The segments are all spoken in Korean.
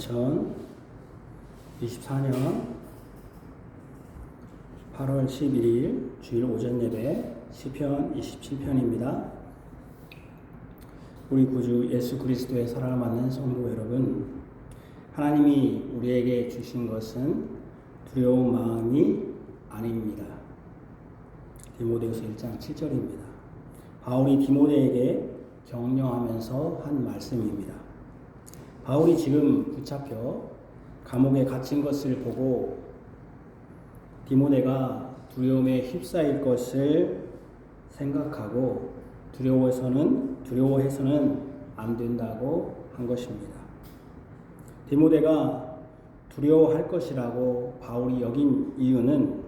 2024년 8월 11일 주일 오전 예배 시편 27편입니다. 우리 구주 예수 그리스도의 사랑을 받는 성도 여러분, 하나님이 우리에게 주신 것은 두려운 마음이 아닙니다. 디모데후서 1장 7절입니다. 바울이 디모데에게 격려하면서 한 말씀입니다. 바울이 지금 붙잡혀 감옥에 갇힌 것을 보고 디모데가 두려움에 휩싸일 것을 생각하고 두려워해서는 안 된다고 한 것입니다. 디모데가 두려워할 것이라고 바울이 여긴 이유는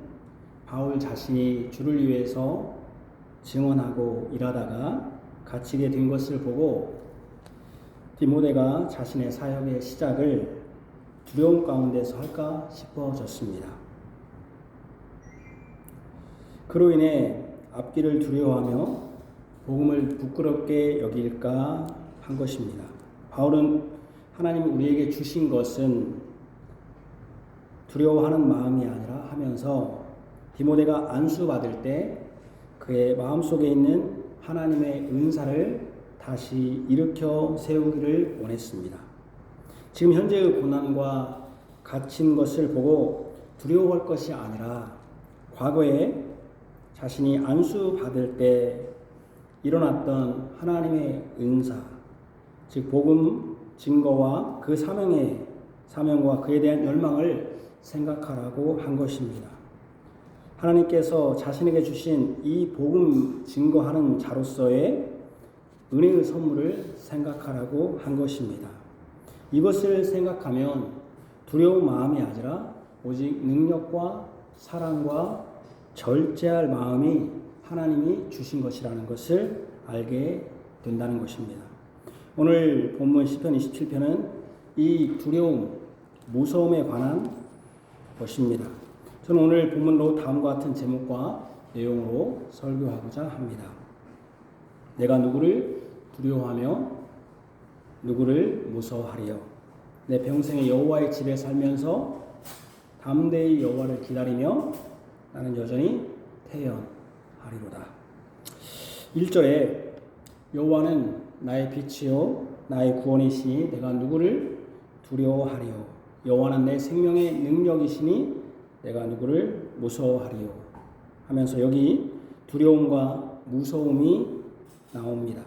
바울 자신이 주를 위해서 증언하고 일하다가 갇히게 된 것을 보고 디모데가 자신의 사역의 시작을 두려움 가운데서 할까 싶어졌습니다. 그로 인해 앞길을 두려워하며 복음을 부끄럽게 여길까 한 것입니다. 바울은 하나님이 우리에게 주신 것은 두려워하는 마음이 아니라 하면서 디모데가 안수받을 때 그의 마음속에 있는 하나님의 은사를 다시 일으켜 세우기를 원했습니다. 지금 현재의 고난과 갇힌 것을 보고 두려워할 것이 아니라 과거에 자신이 안수받을 때 일어났던 하나님의 은사, 즉 복음 증거와 그 사명과 그에 대한 열망을 생각하라고 한 것입니다. 하나님께서 자신에게 주신 이 복음 증거하는 자로서의 은혜의 선물을 생각하라고 한 것입니다. 이것을 생각하면 두려운 마음이 아니라 오직 능력과 사랑과 절제할 마음이 하나님이 주신 것이라는 것을 알게 된다는 것입니다. 오늘 본문 시편 27편은 이 두려움, 무서움에 관한 것입니다. 저는 오늘 본문으로 다음과 같은 제목과 내용으로 설교하고자 합니다. 내가 누구를 두려워하며 누구를 무서워하리요. 내 평생에 여호와의 집에 살면서 담대히 여호와를 기다리며 나는 여전히 태연하리로다. 1절에 여호와는 나의 빛이요 나의 구원이시니 내가 누구를 두려워하리요. 여호와는 내 생명의 능력이시니 내가 누구를 무서워하리요 하면서 여기 두려움과 무서움이 나옵니다.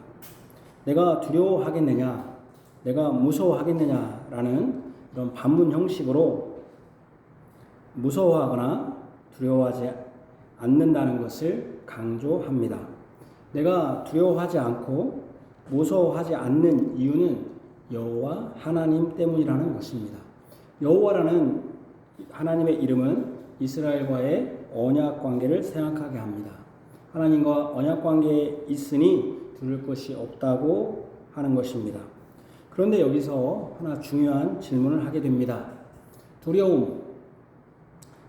내가 두려워하겠느냐, 내가 무서워하겠느냐라는 이런 반문 형식으로 무서워하거나 두려워하지 않는다는 것을 강조합니다. 내가 두려워하지 않고 무서워하지 않는 이유는 여호와 하나님 때문이라는 것입니다. 여호와라는 하나님의 이름은 이스라엘과의 언약 관계를 생각하게 합니다. 하나님과 언약 관계에 있으니 두려울 것이 없다고 하는 것입니다. 그런데 여기서 하나 중요한 질문을 하게 됩니다. 두려움,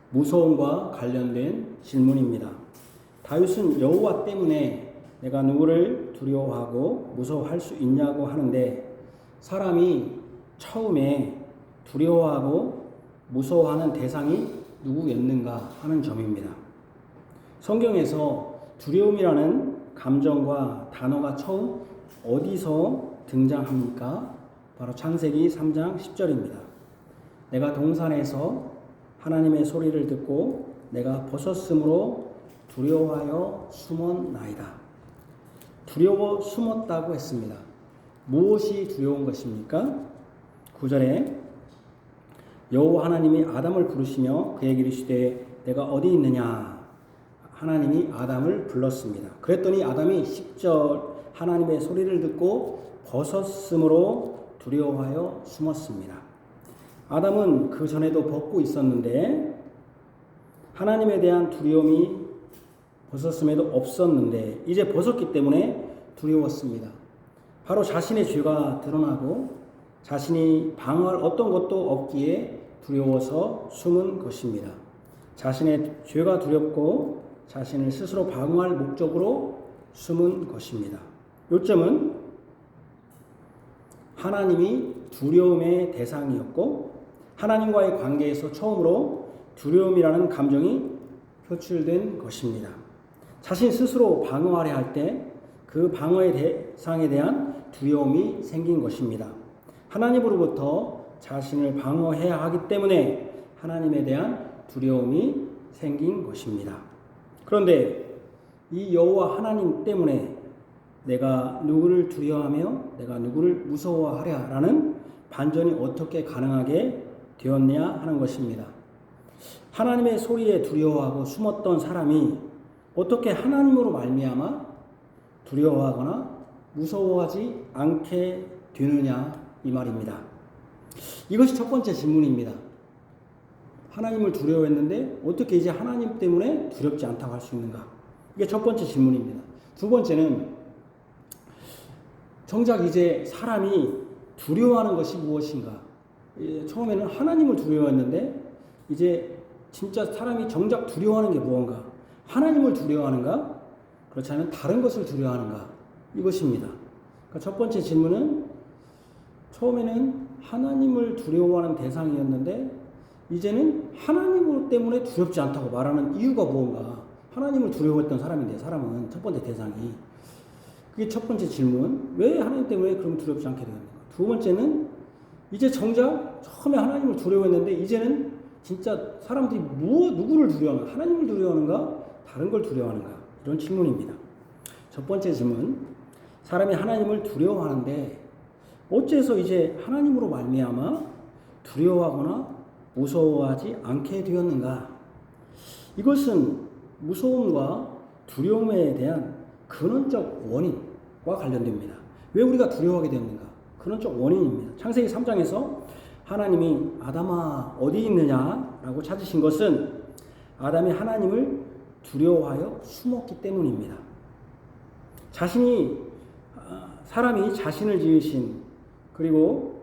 무서움과 관련된 질문입니다. 다윗은 여호와 때문에 내가 누구를 두려워하고 무서워할 수 있냐고 하는데 사람이 처음에 두려워하고 무서워하는 대상이 누구였는가 하는 점입니다. 성경에서 두려움이라는 감정과 단어가 처음 어디서 등장합니까? 바로 창세기 3장 10절입니다. 내가 동산에서 하나님의 소리를 듣고 내가 벗었으므로 두려워하여 숨었나이다. 두려워 숨었다고 했습니다. 무엇이 두려운 것입니까? 9절에 여호와 하나님이 아담을 부르시며 그에게 이르시되 내가 어디 있느냐. 하나님이 아담을 불렀습니다. 그랬더니 아담이 10절 하나님의 소리를 듣고 벗었으므로 두려워하여 숨었습니다. 아담은 그 전에도 벗고 있었는데 하나님에 대한 두려움이 벗었음에도 없었는데 이제 벗었기 때문에 두려웠습니다. 바로 자신의 죄가 드러나고 자신이 방어할 어떤 것도 없기에 두려워서 숨은 것입니다. 자신의 죄가 두렵고 자신을 스스로 방어할 목적으로 숨은 것입니다. 요점은 하나님이 두려움의 대상이었고 하나님과의 관계에서 처음으로 두려움이라는 감정이 표출된 것입니다. 자신 스스로 방어하려 할 때 그 방어의 대상에 대한 두려움이 생긴 것입니다. 하나님으로부터 자신을 방어해야 하기 때문에 하나님에 대한 두려움이 생긴 것입니다. 그런데 이 여호와 하나님 때문에 내가 누구를 두려워하며 내가 누구를 무서워하랴라는 반전이 어떻게 가능하게 되었냐 하는 것입니다. 하나님의 소리에 두려워하고 숨었던 사람이 어떻게 하나님으로 말미암아 두려워하거나 무서워하지 않게 되느냐 이 말입니다. 이것이 첫 번째 질문입니다. 하나님을 두려워했는데 어떻게 이제 하나님 때문에 두렵지 않다고 할 수 있는가? 이게 첫 번째 질문입니다. 두 번째는 정작 이제 사람이 두려워하는 것이 무엇인가? 처음에는 하나님을 두려워했는데 이제 진짜 사람이 정작 두려워하는 게 무언가? 하나님을 두려워하는가? 그렇지 않으면 다른 것을 두려워하는가? 이것입니다. 그러니까 첫 번째 질문은 처음에는 하나님을 두려워하는 대상이었는데 이제는 하나님 때문에 두렵지 않다고 말하는 이유가 무언가? 하나님을 두려워했던 사람인데 사람은 첫 번째 대상이 그게 첫 번째 질문. 왜 하나님 때문에 그럼 두렵지 않게 되는가? 두 번째는 이제 정작 처음에 하나님을 두려워했는데 이제는 진짜 사람들이 누구를 두려워하는가? 하나님을 두려워하는가? 다른 걸 두려워하는가? 이런 질문입니다. 첫 번째 질문. 사람이 하나님을 두려워하는데 어째서 이제 하나님으로 말미암아 두려워하거나 무서워하지 않게 되었는가? 이것은 무서움과 두려움에 대한 근원적 원인과 관련됩니다. 왜 우리가 두려워하게 되었는가? 근원적 원인입니다. 창세기 3장에서 하나님이 아담아 어디 있느냐라고 찾으신 것은 아담이 하나님을 두려워하여 숨었기 때문입니다. 사람이 자신을 지으신 그리고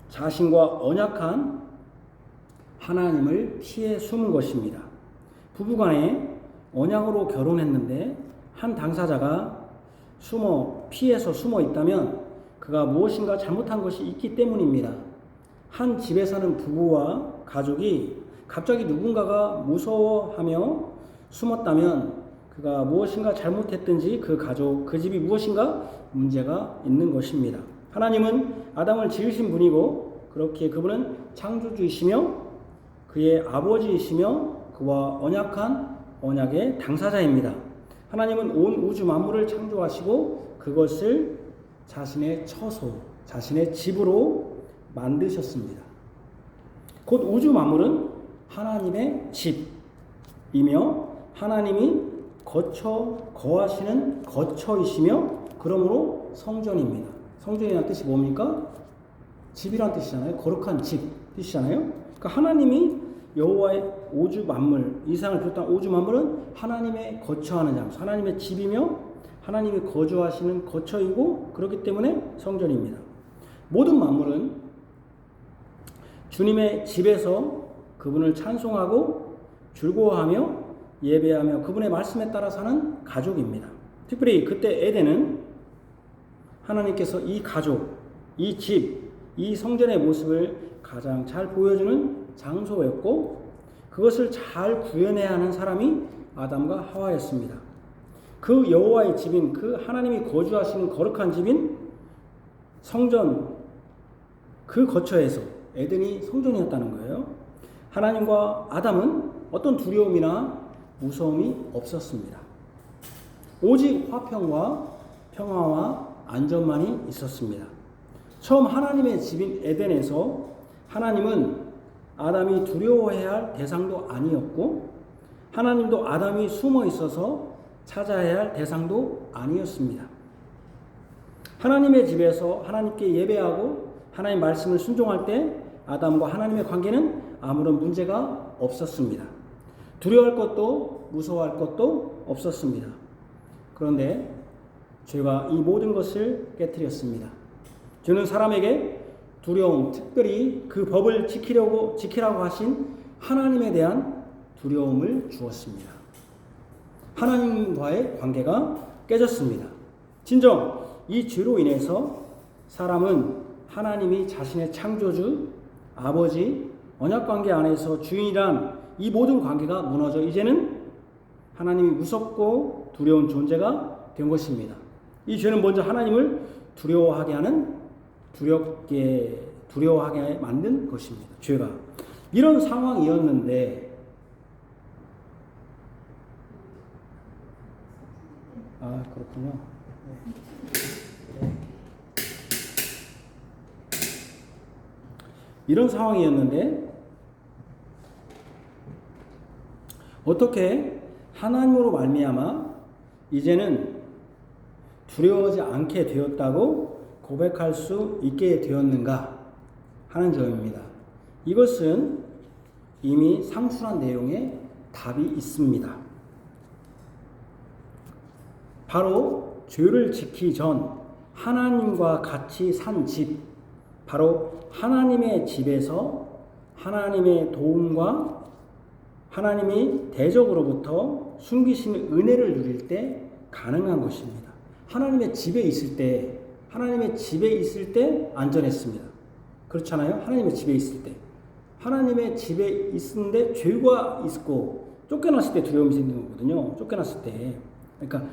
자신과 언약한 하나님을 피해 숨은 것입니다. 부부간에 언약으로 결혼했는데 한 당사자가 피해서 숨어 있다면 그가 무엇인가 잘못한 것이 있기 때문입니다. 한 집에 사는 부부와 가족이 갑자기 누군가가 무서워하며 숨었다면 그가 무엇인가 잘못했든지 그 집이 무엇인가 문제가 있는 것입니다. 하나님은 아담을 지으신 분이고 그렇게 그분은 창조주이시며 그의 아버지이시며 그와 언약한 언약의 당사자입니다. 하나님은 온 우주 만물을 창조하시고 그것을 자신의 처소, 자신의 집으로 만드셨습니다. 곧 우주 만물은 하나님의 집이며 하나님이 거하시는 거처이시며 그러므로 성전입니다. 성전이라는 뜻이 뭡니까? 집이라는 뜻이잖아요. 거룩한 집 뜻이잖아요. 그러니까 하나님이 여호와의 우주 만물, 이 세상을 비롯한 우주 만물은 하나님의 거처하는 장소, 하나님의 집이며 하나님이 거주하시는 거처이고 그렇기 때문에 성전입니다. 모든 만물은 주님의 집에서 그분을 찬송하고 즐거워하며 예배하며 그분의 말씀에 따라 사는 가족입니다. 특별히 그때 에덴은 하나님께서 이 가족, 이 집, 이 성전의 모습을 가장 잘 보여주는 장소였고 그것을 잘 구현해야 하는 사람이 아담과 하와였습니다. 그 여호와의 집인 그 하나님이 거주하시는 거룩한 집인 성전 그 거처에서 에덴이 성전이었다는 거예요. 하나님과 아담은 어떤 두려움이나 무서움이 없었습니다. 오직 화평과 평화와 안전만이 있었습니다. 처음 하나님의 집인 에덴에서 하나님은 아담이 두려워해야 할 대상도 아니었고 하나님도 아담이 숨어 있어서 찾아야 할 대상도 아니었습니다. 하나님의 집에서 하나님께 예배하고 하나님 말씀을 순종할 때 아담과 하나님의 관계는 아무런 문제가 없었습니다. 두려워할 것도 무서워할 것도 없었습니다. 그런데 죄가 이 모든 것을 깨뜨렸습니다. 죄는 사람에게 두려움, 특별히 그 법을 지키라고 하신 하나님에 대한 두려움을 주었습니다. 하나님과의 관계가 깨졌습니다. 진정 이 죄로 인해서 사람은 하나님이 자신의 창조주, 아버지, 언약관계 안에서 주인이란 이 모든 관계가 무너져 이제는 하나님이 무섭고 두려운 존재가 된 것입니다. 이 죄는 먼저 하나님을 두려워하게 만든 것입니다. 죄가. 이런 상황이었는데 그렇군요. 이런 상황이었는데 어떻게 하나님으로 말미암아 이제는 두려워하지 않게 되었다고 고백할 수 있게 되었는가 하는 점입니다. 이것은 이미 상술한 내용에 답이 있습니다. 바로 죄를 지키기 전 하나님과 같이 산 집, 바로 하나님의 집에서 하나님의 도움과 하나님이 대적으로부터 숨기시는 은혜를 누릴 때 가능한 것입니다. 하나님의 집에 있을 때 안전했습니다. 그렇잖아요? 하나님의 집에 있을 때. 하나님의 집에 있는데 죄가 있고 쫓겨났을 때 두려움이 생기는 거거든요. 쫓겨났을 때. 그러니까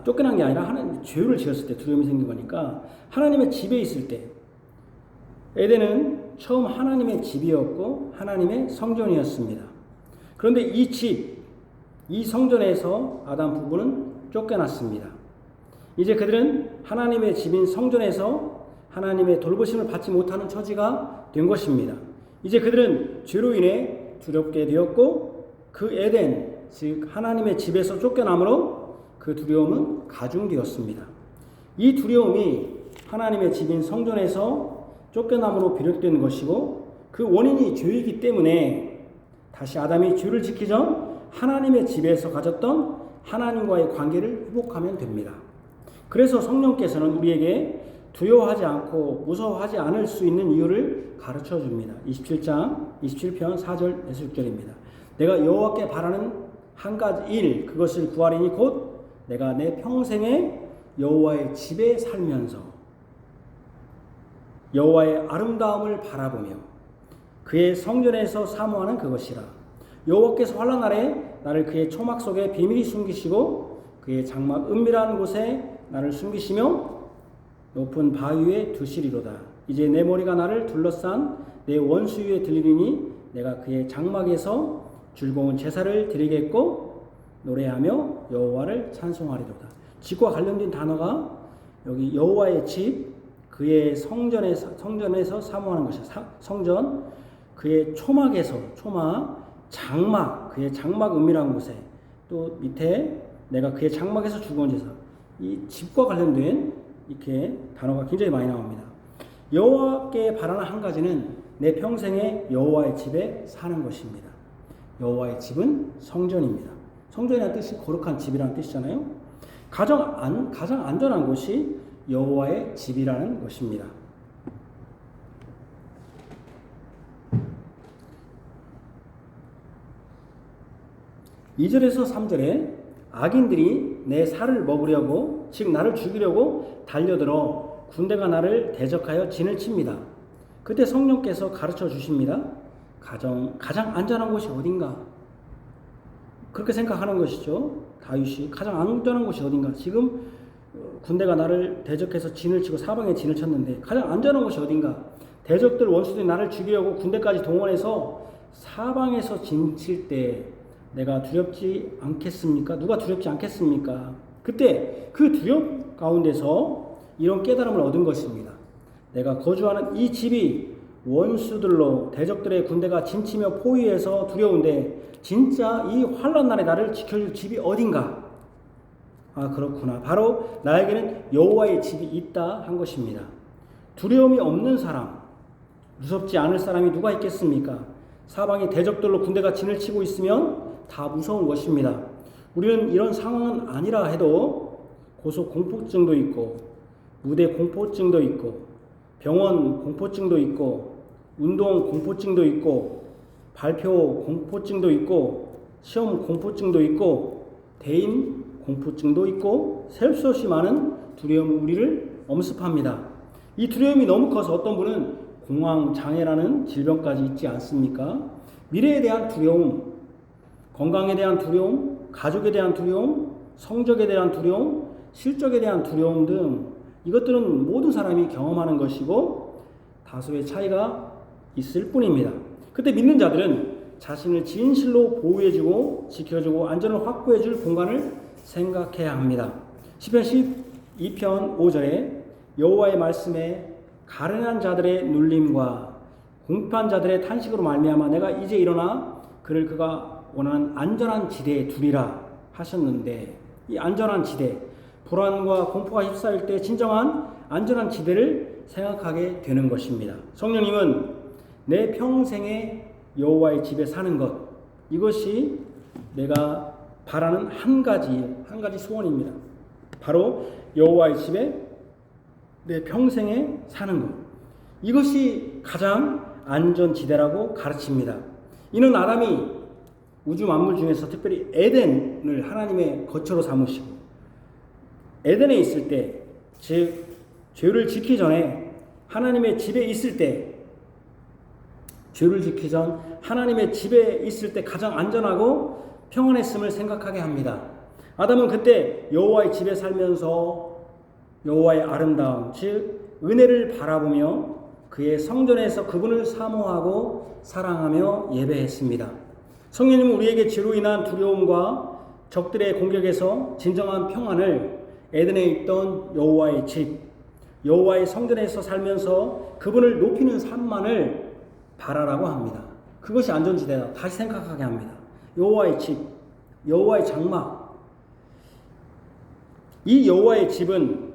쫓겨난 게 아니라 하나님 죄를 지었을 때 두려움이 생긴 거니까 하나님의 집에 있을 때 에덴은 처음 하나님의 집이었고 하나님의 성전이었습니다. 그런데 이 성전에서 아담 부부는 쫓겨났습니다. 이제 그들은 하나님의 집인 성전에서 하나님의 돌보심을 받지 못하는 처지가 된 것입니다. 이제 그들은 죄로 인해 두렵게 되었고 그 에덴, 즉 하나님의 집에서 쫓겨남으로 그 두려움은 가중되었습니다. 이 두려움이 하나님의 집인 성전에서 쫓겨남으로 비롯되는 것이고 그 원인이 죄이기 때문에 다시 아담이 죄를 지키기 전 하나님의 집에서 가졌던 하나님과의 관계를 회복하면 됩니다. 그래서 성령께서는 우리에게 두려워하지 않고 무서워하지 않을 수 있는 이유를 가르쳐 줍니다. 27편 4절 6절입니다. 내가 여호와께 바라는 한 가지 일 그것을 구하리니 곧 내가 내 평생에 여호와의 집에 살면서 여호와의 아름다움을 바라보며 그의 성전에서 사모하는 그것이라. 여호와께서 환난 날에 나를 그의 초막 속에 비밀히 숨기시고 그의 장막 은밀한 곳에 나를 숨기시며 높은 바위 위에 두시리로다. 이제 내 머리가 나를 둘러싼 내 원수 위에 들리리니 내가 그의 장막에서 즐거운 제사를 드리겠고 노래하며 여호와를 찬송하리로다. 집과 관련된 단어가 여기 여호와의 집, 그의 성전에서 사모하는 것이야. 성전, 그의 초막, 장막, 그의 장막 은밀한 곳에 또 밑에 내가 그의 장막에서 즐거운 제사. 이 집과 관련된 이렇게 단어가 굉장히 많이 나옵니다. 여호와께 바라는 한 가지는 내 평생에 여호와의 집에 사는 것입니다. 여호와의 집은 성전입니다. 성전이라는 뜻이 거룩한 집이라는 뜻이잖아요. 가장 안전한 곳이 여호와의 집이라는 것입니다. (2절에서 3절에) 악인들이 내 살을 먹으려고 즉 나를 죽이려고 달려들어 군대가 나를 대적하여 진을 칩니다. 그때 성령께서 가르쳐 주십니다. 가장 안전한 곳이 어딘가? 그렇게 생각하는 것이죠. 다윗이 가장 안전한 곳이 어딘가? 지금 군대가 나를 대적해서 진을 치고 사방에 진을 쳤는데 가장 안전한 곳이 어딘가? 대적들 원수들이 나를 죽이려고 군대까지 동원해서 사방에서 진 칠 때 내가 두렵지 않겠습니까? 누가 두렵지 않겠습니까? 그때 그 두렵 가운데서 이런 깨달음을 얻은 것입니다. 내가 거주하는 이 집이 원수들로 대적들의 군대가 진치며 포위해서 두려운데 진짜 이 환난 날에 나를 지켜줄 집이 어딘가? 그렇구나. 바로 나에게는 여호와의 집이 있다 한 것입니다. 두려움이 없는 사람, 무섭지 않을 사람이 누가 있겠습니까? 사방에 대적들로 군대가 진을 치고 있으면 다 무서운 것입니다. 우리는 이런 상황은 아니라 해도 고속 공포증도 있고 무대 공포증도 있고 병원 공포증도 있고 운동 공포증도 있고 발표 공포증도 있고 시험 공포증도 있고 대인 공포증도 있고 셀 수 없이 많은 두려움이 우리를 엄습합니다. 이 두려움이 너무 커서 어떤 분은 공황장애라는 질병까지 있지 않습니까? 미래에 대한 두려움, 건강에 대한 두려움, 가족에 대한 두려움, 성적에 대한 두려움, 실적에 대한 두려움 등 이것들은 모든 사람이 경험하는 것이고 다소의 차이가 있을 뿐입니다. 그때 믿는 자들은 자신을 진실로 보호해주고 지켜주고 안전을 확보해줄 공간을 생각해야 합니다. 시편 12편 5절에 여호와의 말씀에 가련한 자들의 눌림과 궁핍한 자들의 탄식으로 말미암아 내가 이제 일어나 그를 그가 원하는 안전한 지대에 두리라 하셨는데, 이 안전한 지대, 불안과 공포가 휩싸일 때 진정한 안전한 지대를 생각하게 되는 것입니다. 성령님은 내 평생에 여호와의 집에 사는 것, 이것이 내가 바라는 한 가지 소원입니다. 바로 여호와의 집에 내 평생에 사는 것, 이것이 가장 안전지대라고 가르칩니다. 이는 아담이 우주 만물 중에서 특별히 에덴을 하나님의 거처로 삼으시고 에덴에 있을 때, 즉 죄를 짓기 전에 하나님의 집에 있을 때, 죄를 짓기 전 하나님의 집에 있을 때 가장 안전하고 평안했음을 생각하게 합니다. 아담은 그때 여호와의 집에 살면서 여호와의 아름다움, 즉 은혜를 바라보며 그의 성전에서 그분을 사모하고 사랑하며 예배했습니다. 성령님은 우리에게 죄로 인한 두려움과 적들의 공격에서 진정한 평안을 에덴에 있던 여호와의 집, 여호와의 성전에서 살면서 그분을 높이는 삶만을 바라라고 합니다. 그것이 안전지대다. 다시 생각하게 합니다. 여호와의 집, 여호와의 장막. 이 여호와의 집은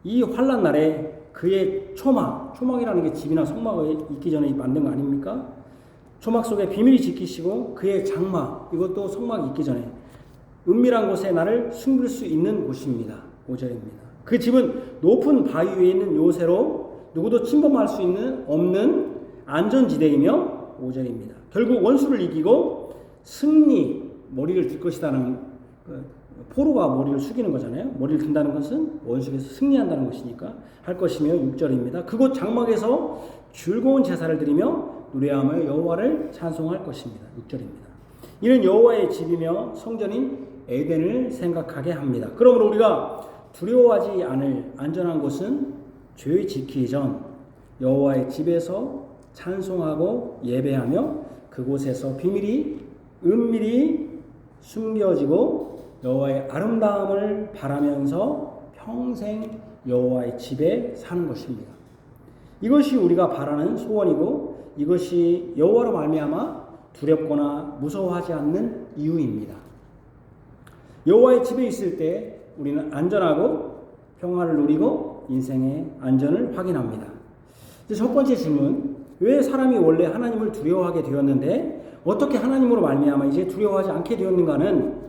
이 환난 날에 그의 초막이라는 게 집이나 성막에 있기 전에 만든 거 아닙니까? 초막 속에 비밀이 지키시고 그의 장막, 이것도 성막이 있기 전에 은밀한 곳에 나를 숨길 수 있는 곳입니다. 5절입니다. 그 집은 높은 바위 위에 있는 요새로 누구도 침범할 수 없는 안전지대이며 5절입니다. 결국 원수를 이기고 머리를 들 것이라는, 포로가 머리를 숙이는 거잖아요. 머리를 든다는 것은 원수에게서 승리한다는 것이니까 할 것이며 6절입니다. 그곳 장막에서 즐거운 제사를 드리며 노래하며 여호와를 찬송할 것입니다. 6절입니다. 이는 여호와의 집이며 성전인 에덴을 생각하게 합니다. 그러므로 우리가 두려워하지 않을 안전한 곳은 죄 지키기 전 여호와의 집에서 찬송하고 예배하며 그곳에서 은밀히 숨겨지고 여호와의 아름다움을 바라면서 평생 여호와의 집에 사는 것입니다. 이것이 우리가 바라는 소원이고 이것이 여호와로 말미암아 두렵거나 무서워하지 않는 이유입니다. 여호와의 집에 있을 때 우리는 안전하고 평화를 누리고 인생의 안전을 확인합니다. 첫 번째 질문, 왜 사람이 원래 하나님을 두려워하게 되었는데 어떻게 하나님으로 말미암아 이제 두려워하지 않게 되었는가는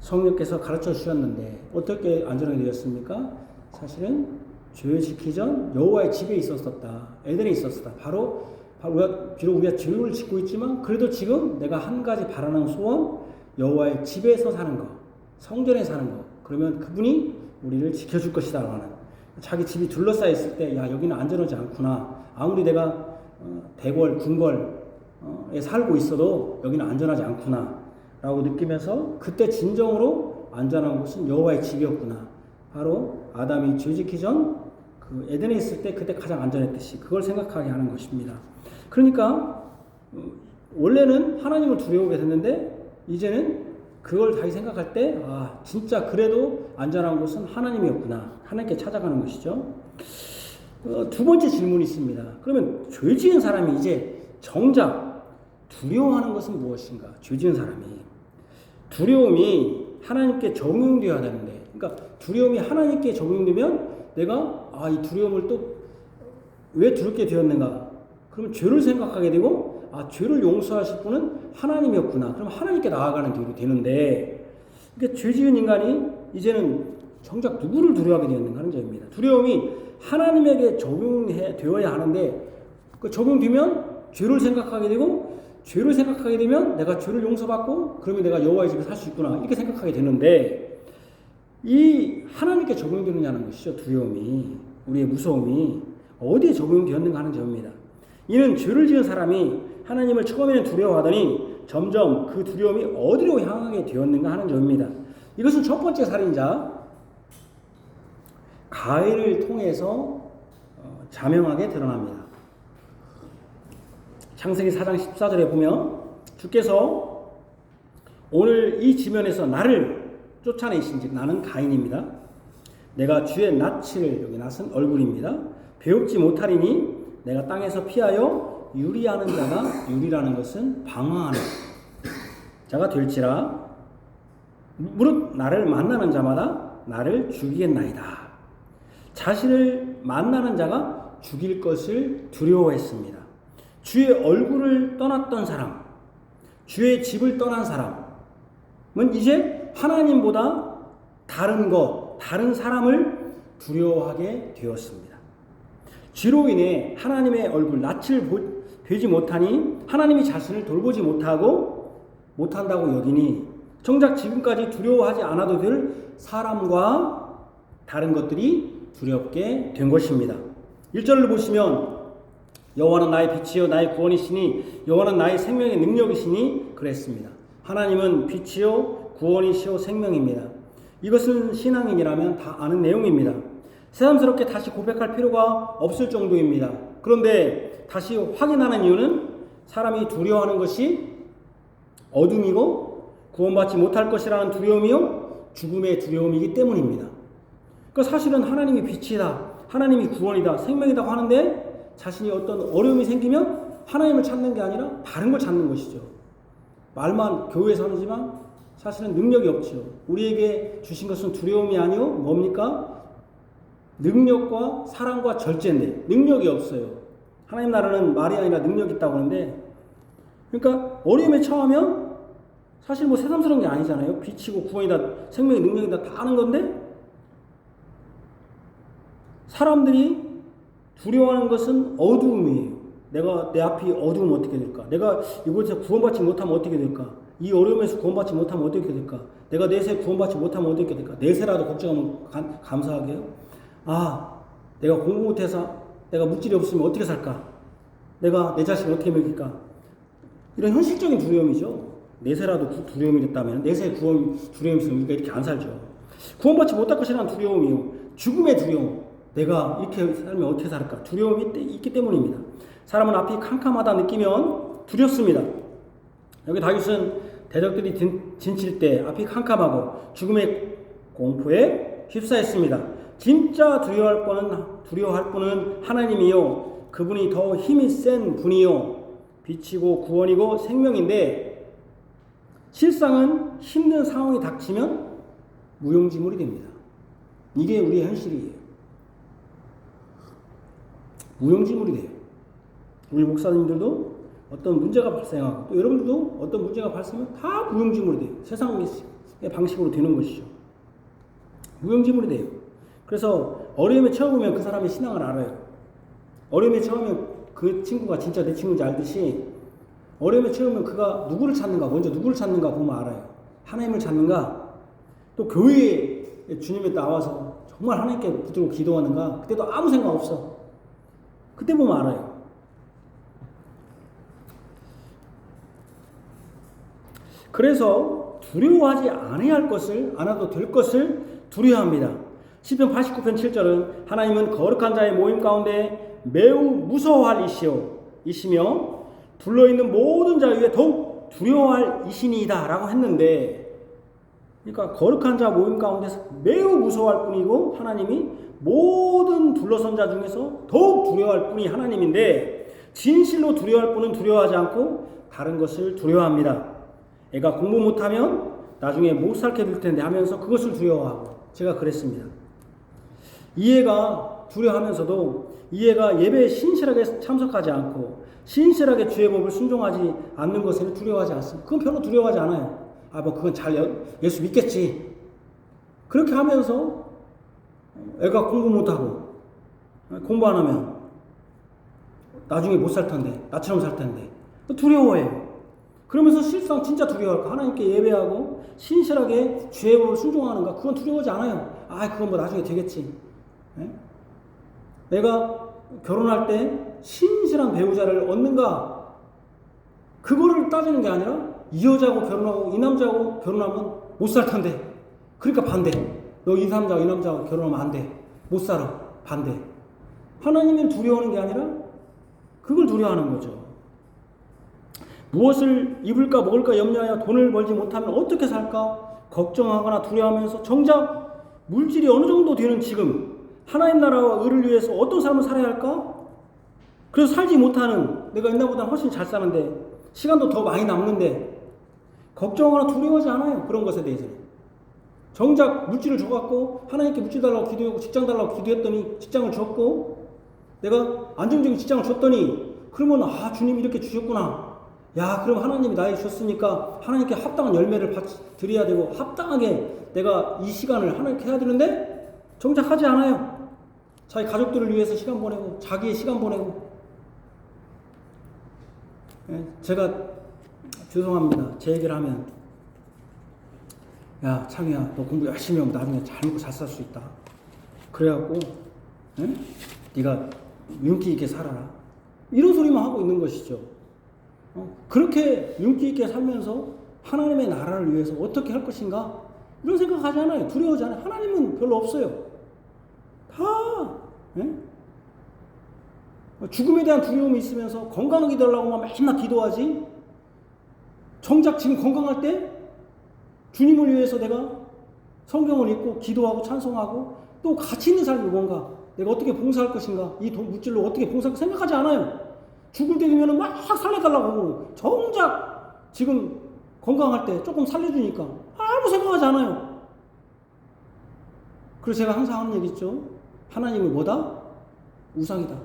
성령께서 가르쳐 주셨는데 어떻게 안전하게 되었습니까? 사실은 죄 지키기 전 여호와의 집에 있었었다. 에덴에 있었었다. 바로 비록 우리가 죄를 짓고 있지만 그래도 지금 내가 한 가지 바라는 소원, 여호와의 집에서 사는 것, 성전에 사는 것. 그러면 그분이 우리를 지켜줄 것이다 라는, 자기 집이 둘러싸여 있을 때 야, 여기는 안전하지 않구나. 아무리 내가 대궐, 궁궐에 살고 있어도 여기는 안전하지 않구나 라고 느끼면서 그때 진정으로 안전한 곳은 여호와의 집이었구나. 바로 아담이 죄 짓기 전 그 에덴에 있을 때 그때 가장 안전했듯이 그걸 생각하게 하는 것입니다. 그러니까 원래는 하나님을 두려워하게 됐는데 이제는 그걸 다시 생각할 때 진짜 그래도 안전한 곳은 하나님이었구나. 하나님께 찾아가는 것이죠. 두 번째 질문이 있습니다. 그러면 죄 지은 사람이 이제 정작 두려워하는 것은 무엇인가? 죄 지은 사람이 두려움이 하나님께 적용되어야 되는데, 그러니까 두려움이 하나님께 적용되면 내가 이 두려움을 또 왜 두렵게 되었는가? 그러면 죄를 생각하게 되고 죄를 용서하실 분은 하나님이었구나. 그럼 하나님께 나아가는 길이 되는데, 그러니까 죄 지은 인간이 이제는 정작 누구를 두려워하게 되었는가 하는 점입니다. 두려움이 하나님에게 적용되어야 하는데 그 적용되면 죄를 생각하게 되고 죄를 생각하게 되면 내가 죄를 용서받고 그러면 내가 여호와의 집에 살 수 있구나 이렇게 생각하게 되는데 이 하나님께 적용되느냐는 것이죠. 두려움이 우리의 무서움이 어디에 적용되었는가 하는 점입니다. 이는 죄를 지은 사람이 하나님을 처음에는 두려워하더니 점점 그 두려움이 어디로 향하게 되었는가 하는 점입니다. 이것은 첫 번째 살인자 가인을 통해서 자명하게 드러납니다. 창세기 4장 14절에 보면 주께서 오늘 이 지면에서 나를 쫓아내신즉 나는 가인입니다. 내가 주의 낯을, 여기 낯은 얼굴입니다. 배웁지 못하리니 내가 땅에서 피하여 유리하는 자가, 유리라는 것은 방황하는 자가 될지라. 무릇 나를 만나는 자마다 나를 죽이겠나이다. 자신을 만나는 자가 죽일 것을 두려워했습니다. 주의 얼굴을 떠났던 사람, 주의 집을 떠난 사람은 이제 하나님보다 다른 것, 다른 사람을 두려워하게 되었습니다. 죄로 인해 하나님의 얼굴, 낯을 보지 못하니 하나님이 자신을 돌보지 못한다고 여기니 정작 지금까지 두려워하지 않아도 될 사람과 다른 것들이 두렵게 된 것입니다. 1절을 보시면 여호와는 나의 빛이요 나의 구원이시니 여호와는 나의 생명의 능력이시니 그랬습니다. 하나님은 빛이요 구원이시요 생명입니다. 이것은 신앙인이라면 다 아는 내용입니다. 새삼스럽게 다시 고백할 필요가 없을 정도입니다. 그런데 다시 확인하는 이유는 사람이 두려워하는 것이 어둠이고 구원받지 못할 것이라는 두려움이요 죽음의 두려움이기 때문입니다. 그러니까 사실은 하나님이 빛이다, 하나님이 구원이다, 생명이다 하는데 자신이 어떤 어려움이 생기면 하나님을 찾는 게 아니라 다른 걸 찾는 것이죠. 말만 교회에서 하지만 사실은 능력이 없죠. 우리에게 주신 것은 두려움이 아니요 뭡니까? 능력과 사랑과 절제인데 능력이 없어요. 하나님 나라는 말이 아니라 능력이 있다고 하는데, 그러니까 어려움에 처하면 사실 뭐 새삼스러운 게 아니잖아요. 빛이고 구원이다, 생명의 능력이다 다 아는 건데 사람들이 두려워하는 것은 어두움이에요. 내 앞이 어두우면 어떻게 될까? 내가 이곳에서 구원받지 못하면 어떻게 될까? 이 어려움에서 구원받지 못하면 어떻게 될까? 내가 내세 구원받지 못하면 어떻게 될까? 내세라도 걱정하면 감사하게요. 내가 공부 못해서 내가 물질이 없으면 어떻게 살까? 내가 내 자식을 어떻게 먹일까? 이런 현실적인 두려움이죠. 내세라도 두려움이 됐다면 내세 구원 두려움이 있으면 우리가 이렇게 안 살죠. 구원받지 못할 것이라는 두려움이요. 죽음의 두려움. 내가 이렇게 살면 어떻게 살까? 두려움이 있기 때문입니다. 사람은 앞이 캄캄하다 느끼면 두렵습니다. 여기 다윗은 대적들이 진칠 때 앞이 캄캄하고 죽음의 공포에 휩싸였습니다. 진짜 두려워할 분은 하나님이요. 그분이 더 힘이 센 분이요. 빛이고 구원이고 생명인데 실상은 힘든 상황이 닥치면 무용지물이 됩니다. 이게 우리의 현실이에요. 무용지물이 돼요. 우리 목사님들도 어떤 문제가 발생하고 또 여러분들도 어떤 문제가 발생하면 다 무용지물이 돼요. 세상의 방식으로 되는 것이죠. 무용지물이 돼요. 그래서 어려움에 처하면 그 사람의 신앙을 알아요. 어려움에 처하면 그 친구가 진짜 내 친구인지 알듯이 어려움에 처하면 그가 누구를 찾는가, 먼저 누구를 찾는가 보면 알아요. 하나님을 찾는가, 또 교회에 주님에 나와서 정말 하나님께 붙들고 기도하는가, 그때도 아무 생각 없어. 그때 보면 알아요. 그래서 두려워하지 않아도 될 것을 두려워합니다. 시편 89편 7절은 하나님은 거룩한 자의 모임 가운데 매우 무서워할 이시며 불러있는 모든 자 위에 더욱 두려워할 이신이다 라고 했는데, 그러니까 거룩한 자 모임 가운데서 매우 무서워할 뿐이고 하나님이 모든 둘러선 자 중에서 더욱 두려워할 분이 하나님인데, 진실로 두려워할 분은 두려워하지 않고 다른 것을 두려워합니다. 애가 공부 못하면 나중에 못 살게 될 텐데 하면서 그것을 두려워하고, 제가 그랬습니다. 이 애가 두려워하면서도 이 애가 예배에 신실하게 참석하지 않고 신실하게 주의 법을 순종하지 않는 것에는 두려워하지 않습니다. 그건 별로 두려워하지 않아요. 그건 잘 예수 믿겠지. 그렇게 하면서 애가 공부 못하고 공부 안 하면 나중에 못 살 텐데, 나처럼 살 텐데 두려워해요. 그러면서 실상 진짜 두려워할까? 하나님께 예배하고 신실하게 주의 법을 순종하는가? 그건 두려워하지 않아요. 그건 뭐 나중에 되겠지. 네? 내가 결혼할 때 신실한 배우자를 얻는가? 그거를 따지는 게 아니라 이 여자하고 결혼하고 이 남자하고 결혼하면 못 살 텐데. 그러니까 반대. 너 이 남자하고 이 남자하고 결혼하면 안 돼. 못 살아. 반대. 하나님을 두려워하는 게 아니라 그걸 두려워하는 거죠. 무엇을 입을까 먹을까 염려하여 돈을 벌지 못하면 어떻게 살까 걱정하거나 두려워하면서 정작 물질이 어느 정도 되는 지금 하나님 나라와 의를 위해서 어떤 삶을 살아야 할까? 그래서 살지 못하는 내가 옛날보다 훨씬 잘 사는데 시간도 더 많이 남는데 걱정하거나 두려워하지 않아요. 그런 것에 대해서는. 정작 물질을 줘갖고 하나님께 물질 달라고 기도하고 직장 달라고 기도했더니 직장을 줬고 내가 안정적인 직장을 줬더니 그러면 주님이 이렇게 주셨구나. 야, 그럼 하나님이 나에게 줬으니까 하나님께 합당한 열매를 드려야 되고 합당하게 내가 이 시간을 하나님께 해야 되는데 정작 하지 않아요. 자기 가족들을 위해서 시간 보내고 자기의 시간 보내고. 제가 죄송합니다. 제 얘기를 하면 야, 창희야, 너 공부 열심히 하면 나중에 잘 먹고 잘 살 수 있다. 그래갖고 네가 윤기 있게 살아라. 이런 소리만 하고 있는 것이죠. 그렇게 윤기 있게 살면서 하나님의 나라를 위해서 어떻게 할 것인가? 이런 생각하지 않아요. 두려워하지 않아요. 하나님은 별로 없어요. 다 죽음에 대한 두려움이 있으면서 건강하게 되려고만 맨날 기도하지. 정작 지금 건강할 때 주님을 위해서 내가 성경을 읽고 기도하고 찬송하고 또 가치 있는 삶이 뭔가 내가 어떻게 봉사할 것인가, 이 물질로 어떻게 봉사할 까 생각하지 않아요. 죽을 때 되면 막 살려달라고 하고 정작 지금 건강할 때 조금 살려주니까 아무 생각하지 않아요. 그래서 제가 항상 하는 얘기 있죠. 하나님은 뭐다? 우상이다.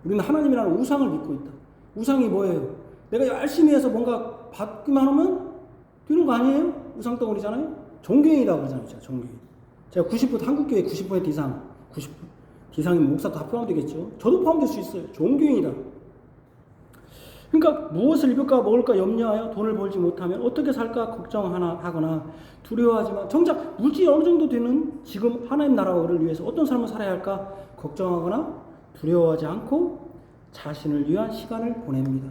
우리는 하나님이라는 우상을 믿고 있다. 우상이 뭐예요? 내가 열심히 해서 뭔가 받기만 하면 되는 거 아니에요? 우상덩어리잖아요. 종교인이라고 그러잖아요. 제가 90% 한국교회 90% 이상 90% 이상이면 목사 다 포함되겠죠. 저도 포함될 수 있어요. 종교인이다. 그러니까 무엇을 입을까 먹을까 염려하여 돈을 벌지 못하면 어떻게 살까 걱정하거나 두려워하지만 정작 물질이 어느 정도 되는 지금 하나님 나라와 의를 위해서 어떤 삶을 살아야 할까 걱정하거나 두려워하지 않고 자신을 위한 시간을 보냅니다.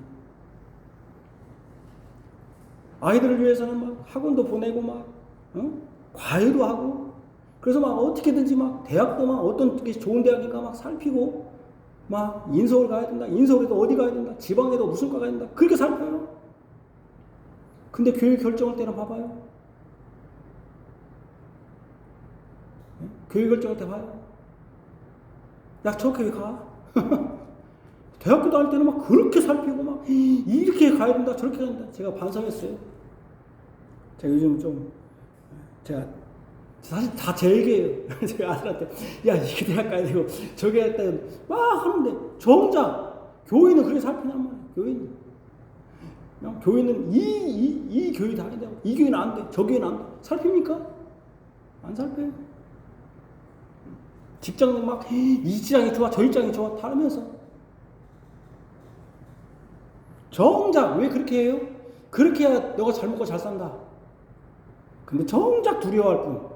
아이들을 위해서는 막 학원도 보내고 막 과외도 하고 그래서 막 어떻게든지 막 대학도 막 어떤 게 좋은 대학인가 막 살피고 막 인서울 가야 된다. 인서울에도 어디 가야 된다. 지방에도 무슨 과 가야 된다. 그렇게 살펴요. 근데 교회 결정할 때는 봐봐요. 교회 결정할 때 봐요. 야, 저 교회 가. 대학교 다닐 때는 막 그렇게 살피고 막 이렇게 가야 된다. 저렇게 가야 된다. 제가 반성했어요. 제가 요즘 좀 제가 사실 다 제 얘기예요. 제가 아들한테 야, 이게 대학 가야 되고 저기 가야 되고 막 하는데 정작 교회는 그렇게 살피냔 말이에요. 교회는 이 교회도 하게 되고 이 교회는 안 돼. 저 교회는 안 돼. 살핍니까? 안 살펴요. 직장은 막 이 직장이 좋아 저 직장이 좋아 다 하면서 정작 왜 그렇게 해요? 그렇게 해야 너가 잘 먹고 잘 산다. 근데 정작 두려워할 뿐.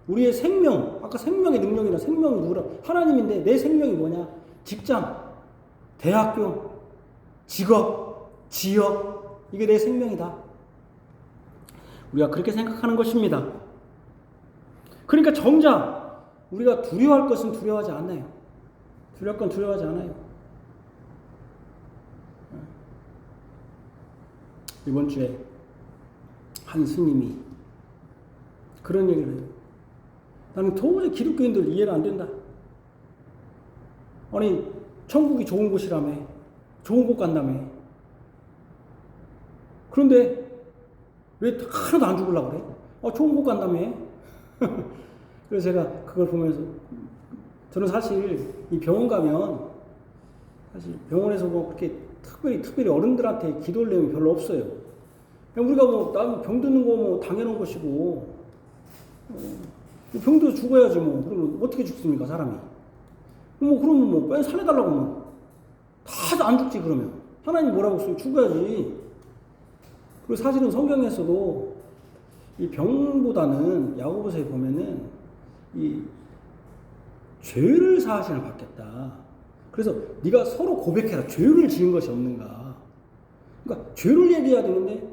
우리의 생명, 아까 생명의 능력이나 생명이 누구라? 하나님인데 내 생명이 뭐냐? 직장, 대학교, 직업, 지역, 이게 내 생명이다. 우리가 그렇게 생각하는 것입니다. 그러니까 정작 우리가 두려워할 것은 두려워하지 않아요. 두려울 건 두려워하지 않아요. 이번 주에 한 스님이 그런 얘기를 해요. 나는 도저히 기독교인들 이해가 안 된다. 아니, 천국이 좋은 곳이라며. 좋은 곳 간다며. 그런데 왜 하나도 안 죽으려고 그래? 좋은 곳 간다며. 그래서 제가 그걸 보면서 저는 사실 이 병원 가면 사실 병원에서 뭐 그렇게 특별히 어른들한테 기도할 내용이 별로 없어요. 그냥 우리가 뭐 난 병 드는 거 뭐 당연한 것이고 병도 죽어야지 뭐. 그러면 어떻게 죽습니까 사람이? 그러면 뭐 빨리 살려달라고 하면 다 안 죽지. 그러면 하나님 뭐라고 써요? 죽어야지. 그리고 사실은 성경에서도 이 병보다는 야고보서에 보면은 이 죄를 사하시는 받겠다. 그래서 네가 서로 고백해라. 죄를 지은 것이 없는가. 그러니까 죄를 얘기해야 되는데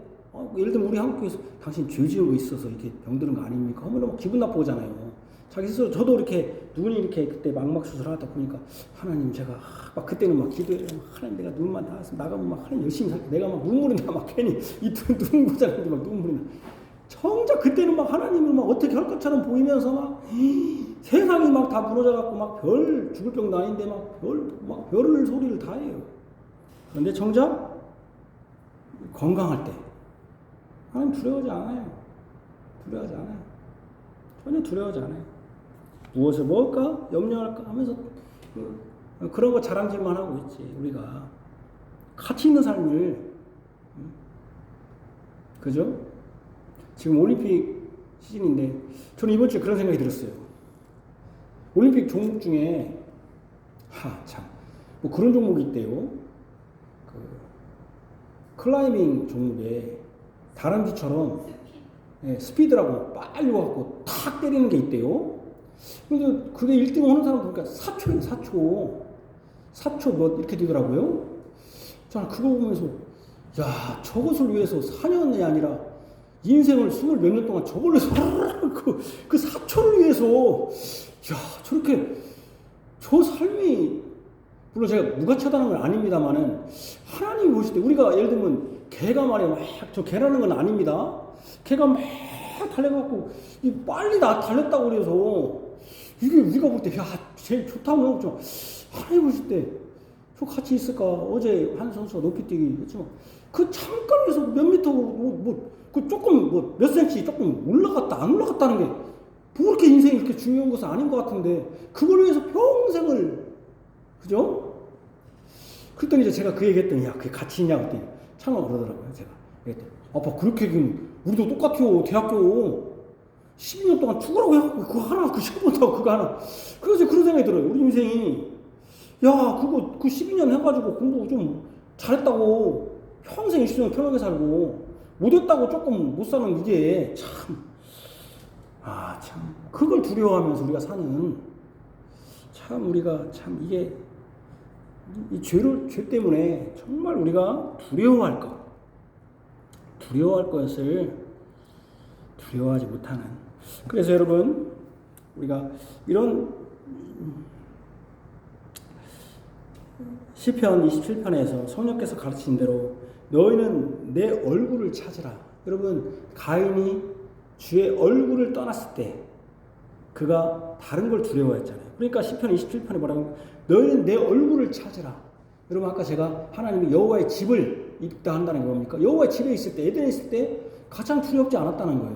예를 들면 우리 한국에서 당신 죄 지은 거 있어서 이렇게 병드는 거 아닙니까? 하면 막 기분 나쁘잖아요. 자기 스스로 저도 이렇게 눈이 이렇게 그때 망막 수술하다 보니까 하나님 제가 막 그때는 막 기도해 하나님 내가 눈만 닿았으면 나가면 막 하나님 열심히 살게 내가 막 눈물이 나 막 괜히 이눈 고자는데 막 눈물이 나. 정작 그때는 막 하나님을 막 어떻게 할 것처럼 보이면서 막 세상이 막 다 무너져 갖고 막 별 죽을 병도 아닌데 막 별을 소리를 다 해요. 그런데 정작 건강할 때 하나님 두려워하지 않아요. 두려워하지 않아요. 전혀 두려워하지 않아요. 무엇을 먹을까? 염려할까? 하면서 그런 거 자랑질만 하고 있지. 우리가 가치 있는 삶을 그죠? 지금 올림픽 시즌인데 저는 이번 주에 그런 생각이 들었어요. 올림픽 종목 중에 뭐 그런 종목이 있대요. 클라이밍 종목에 다람쥐처럼 스피드라고 빨리 와갖고 탁 때리는 게 있대요. 근데 그게 1등 하는 사람 보니까 4초예요. 4초 뭐 이렇게 되더라고요. 저는 그거 보면서 야 저것을 위해서 4년이 아니라 인생을 20몇 년 동안 저걸로 해서 그 4초를 위해서 야 저렇게 저 삶이 물론 제가 무가치하다는 건 아닙니다만은 하나님이 보실 때 우리가 예를 들면 개가 말이야 막 저 개라는 건 아닙니다. 개가 막 달려갖고 빨리 달렸다고 그래서 이게 우리가 볼 때 야 제일 좋다고 좀 하나님 보실 때 저 같이 있을까? 어제 한 선수가 높이뛰기 했지만 그 잠깐에서 몇 미터 그 조금 몇 센치 조금 올라갔다 안 올라갔다는 게 뭐 그렇게 인생이 이렇게 중요한 것은 아닌 것 같은데 그걸 위해서 평생을 그죠? 그랬더니 이제 제가 그 얘기했더니 야 그게 가치 있냐고 그랬더니 참아 그러더라고요. 제가 그랬더니 아빠 그렇게 얘기하면 우리도 똑같아요. 대학교 12년 동안 죽으라고 해갖고 그거 하나 그 시험 본다고 그거 하나 그래서 그런 생각이 들어요. 우리 인생이 야 그거 그 12년 해가지고 공부 좀 잘했다고 평생 20년 편하게 살고 못했다고 조금 못 사는 이게 참 그걸 두려워하면서 우리가 사는 참 우리가 참 이게 이 죄 때문에 정말 우리가 두려워할 것을 두려워하지 못하는. 그래서 여러분 우리가 이런 시편 27편에서 성령께서 가르친 대로 너희는 내 얼굴을 찾으라. 여러분 가인이 주의 얼굴을 떠났을 때 그가 다른 걸 두려워했잖아요. 그러니까 시편 27편에 뭐라고 너희는 내 얼굴을 찾으라. 여러분 아까 제가 하나님이 여호와의 집을 입다 한다는 게 뭡니까? 여호와의 집에 있을 때 에덴에 있을 때 가장 두렵지 않았다는 거예요.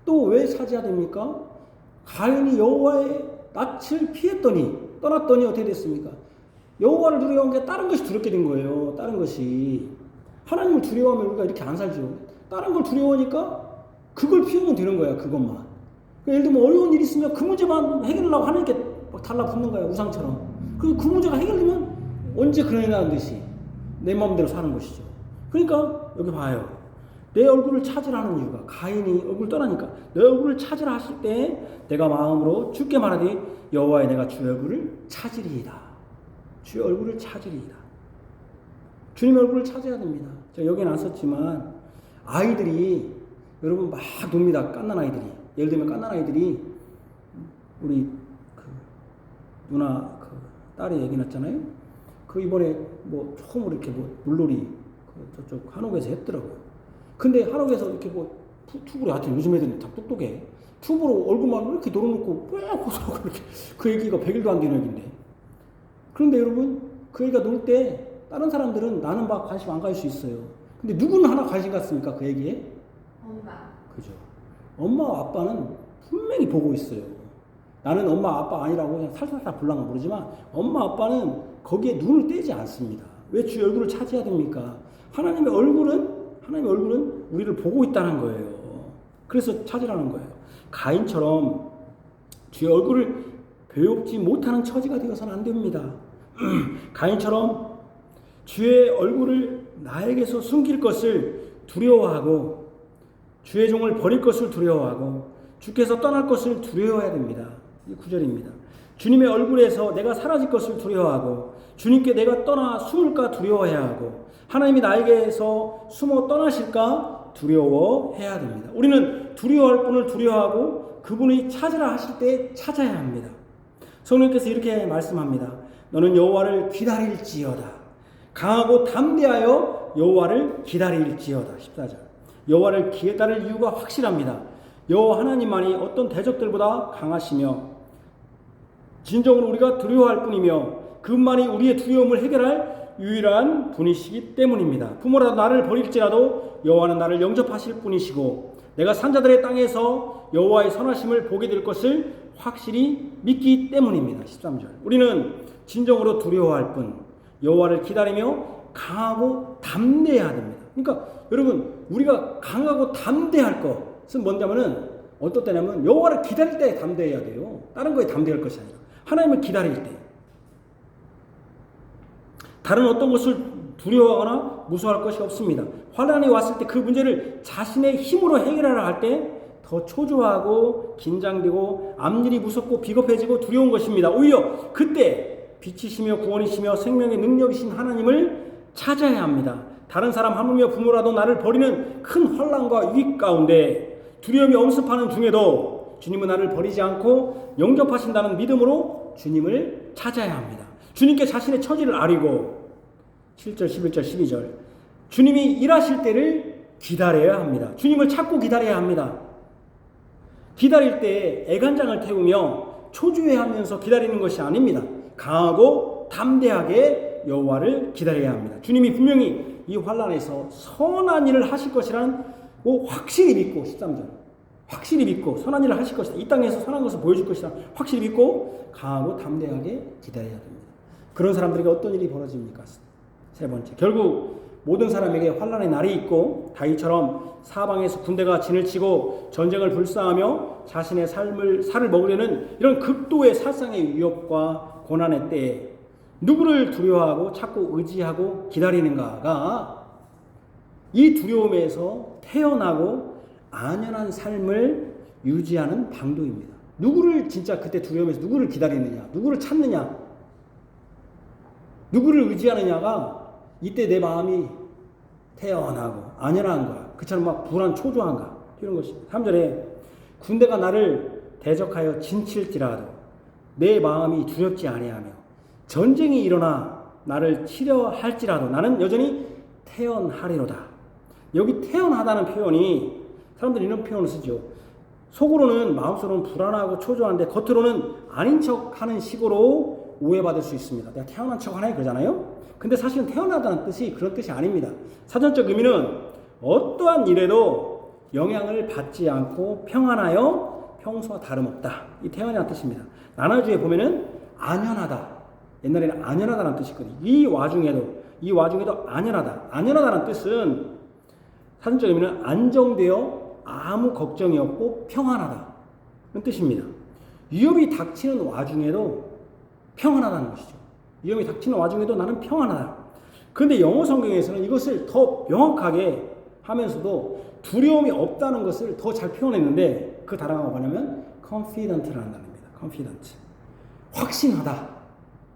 또 왜 찾아야 됩니까? 가인이 여호와의 낯을 피했더니 떠났더니 어떻게 됐습니까? 여호와를 두려워한 게 다른 것이 두렵게 된 거예요. 다른 것이 하나님을 두려워하면 우리가 이렇게 안 살죠. 다른 걸 두려워하니까 그걸 피우면 되는 거야. 그것만. 예를 들면 어려운 일이 있으면 그 문제만 해결하려고 하나님께 막 달라붙는 거야. 우상처럼. 그 문제가 해결되면 언제 그러냐는 듯이 내 마음대로 사는 것이죠. 그러니까 여기 봐요. 내 얼굴을 찾으라는 이유가 가인이 얼굴 떠나니까 내 얼굴을 찾으라 하실 때 내가 마음으로 주께 말하되 여호와의 내가 주의 얼굴을 찾으리이다. 주의 얼굴을 찾으리이다. 주님의 얼굴을 찾아야 됩니다. 제가 여기는 안 썼지만 아이들이 여러분 막 놉니다. 갓난 아이들이. 예를 들면 갓난 아이들이 우리 그 누나 그 딸이 얘기 났잖아요. 그 이번에 뭐 처음으로 이렇게 뭐 물놀이 그 저쪽 한옥에서 했더라고요. 근데 한옥에서 이렇게 뭐 튜브로 하여튼 요즘 애들은 다 똑똑해. 튜브로 얼굴만 이렇게 돌아놓고 빽 웃어서 이렇게 그 애기가 100일도 안 되는 애기인데. 그런데 여러분 그 애기가 놀 때 다른 사람들은 나는 막 관심 안 가질 수 있어요. 근데 누구는 하나 관심 갖습니까? 그 애기에? 엄마. 그죠. 엄마와 아빠는 분명히 보고 있어요. 나는 엄마 아빠 아니라고 그냥 살살살 불랑가 모르지만 엄마 아빠는 거기에 눈을 떼지 않습니다. 왜 주의 얼굴을 찾아야 됩니까? 하나님의 얼굴은 우리를 보고 있다는 거예요. 그래서 찾으라는 거예요. 가인처럼 주의 얼굴을 배웁지 못하는 처지가 되어서는 안 됩니다. 가인처럼 주의 얼굴을 나에게서 숨길 것을 두려워하고 주의 종을 버릴 것을 두려워하고 주께서 떠날 것을 두려워해야 됩니다. 이 9절입니다. 주님의 얼굴에서 내가 사라질 것을 두려워하고 주님께 내가 떠나 숨을까 두려워해야 하고 하나님이 나에게서 숨어 떠나실까 두려워해야 됩니다. 우리는 두려워할 분을 두려워하고 그분이 찾으라 하실 때 찾아야 합니다. 성령께서 이렇게 말씀합니다. 너는 여호와를 기다릴지어다. 강하고 담대하여 여호와를 기다릴지어다. 14절. 여호와를 기다릴 이유가 확실합니다. 여호와 하나님만이 어떤 대적들보다 강하시며 진정으로 우리가 두려워할 뿐이며 그분만이 우리의 두려움을 해결할 유일한 분이시기 때문입니다. 부모라도 나를 버릴지라도 여호와는 나를 영접하실 분이시고 내가 산자들의 땅에서 여호와의 선하심을 보게 될 것을 확실히 믿기 때문입니다. 13절. 우리는 진정으로 두려워할 뿐 여호와를 기다리며 강하고 담대해야 됩니다. 그러니까 여러분 우리가 강하고 담대할 것은 뭔냐면은 어떨 때냐면 여호와를 기다릴 때 담대해야 돼요. 다른 거에 담대할 것이 아니라 하나님을 기다릴 때. 다른 어떤 것을 두려워하거나 무서워할 것이 없습니다. 환난이 왔을 때 그 문제를 자신의 힘으로 해결하라 할 때 더 초조하고 긴장되고 앞일이 무섭고 비겁해지고 두려운 것입니다. 오히려 그때 빛이시며 구원이시며 생명의 능력이신 하나님을 찾아야 합니다. 다른 사람 하물며 부모라도 나를 버리는 큰 환난과 위기 가운데 두려움이 엄습하는 중에도 주님은 나를 버리지 않고 영접하신다는 믿음으로 주님을 찾아야 합니다. 주님께 자신의 처지를 아리고 7절, 11절, 12절 주님이 일하실 때를 기다려야 합니다. 주님을 찾고 기다려야 합니다. 기다릴 때 애간장을 태우며 초조해하면서 기다리는 것이 아닙니다. 강하고 담대하게 여호와를 기다려야 합니다. 주님이 분명히 이 환난에서 선한 일을 하실 것이라는 확실히 믿고 13절 확실히 믿고 선한 일을 하실 것이다. 이 땅에서 선한 것을 보여줄 것이다. 확실히 믿고 강하고 담대하게 기다려야 됩니다. 그런 사람들에게 어떤 일이 벌어집니까? 세 번째, 결국 모든 사람에게 환난의 날이 있고 다윗처럼 사방에서 군대가 진을 치고 전쟁을 불사하며 자신의 살을 먹으려는 이런 극도의 살상의 위협과 고난의 때에 누구를 두려워하고 찾고 의지하고 기다리는가가 이 두려움에서 태어나고 안연한 삶을 유지하는 방도입니다. 누구를 진짜 그때 두려움에서 누구를 기다리느냐, 누구를 찾느냐, 누구를 의지하느냐가 이때 내 마음이 태연하고 안연한가, 그처럼 막 불안 초조한가 이런 것입니다. 3절에 군대가 나를 대적하여 진칠지라도 내 마음이 두렵지 아니하며 전쟁이 일어나 나를 치려 할지라도 나는 여전히 태연하리로다. 여기 태연하다는 표현이 사람들이 이런 표현을 쓰죠. 속으로는 마음속으로는 불안하고 초조한데 겉으로는 아닌 척하는 식으로 오해받을 수 있습니다. 내가 태어난 척 하네 그러잖아요. 근데 사실은 태어나다는 뜻이 그런 뜻이 아닙니다. 사전적 의미는 어떠한 일에도 영향을 받지 않고 평안하여 평소와 다름없다. 이 태어나는 뜻입니다. 나눠주에 보면은 안연하다. 옛날에는 안연하다는 뜻이 있거든요. 이 와중에도 안연하다. 안연하다는 뜻은 사전적 의미는 안정되어 아무 걱정이 없고 평안하다. 그런 뜻입니다. 위협이 닥치는 와중에도 평안하다는 것이죠. 위험이 닥치는 와중에도 나는 평안하다. 그런데 영어 성경에서는 이것을 더 명확하게 하면서도 두려움이 없다는 것을 더 잘 표현했는데 그 단어가 뭐냐면 confident라는 단어입니다. confident. 확신하다.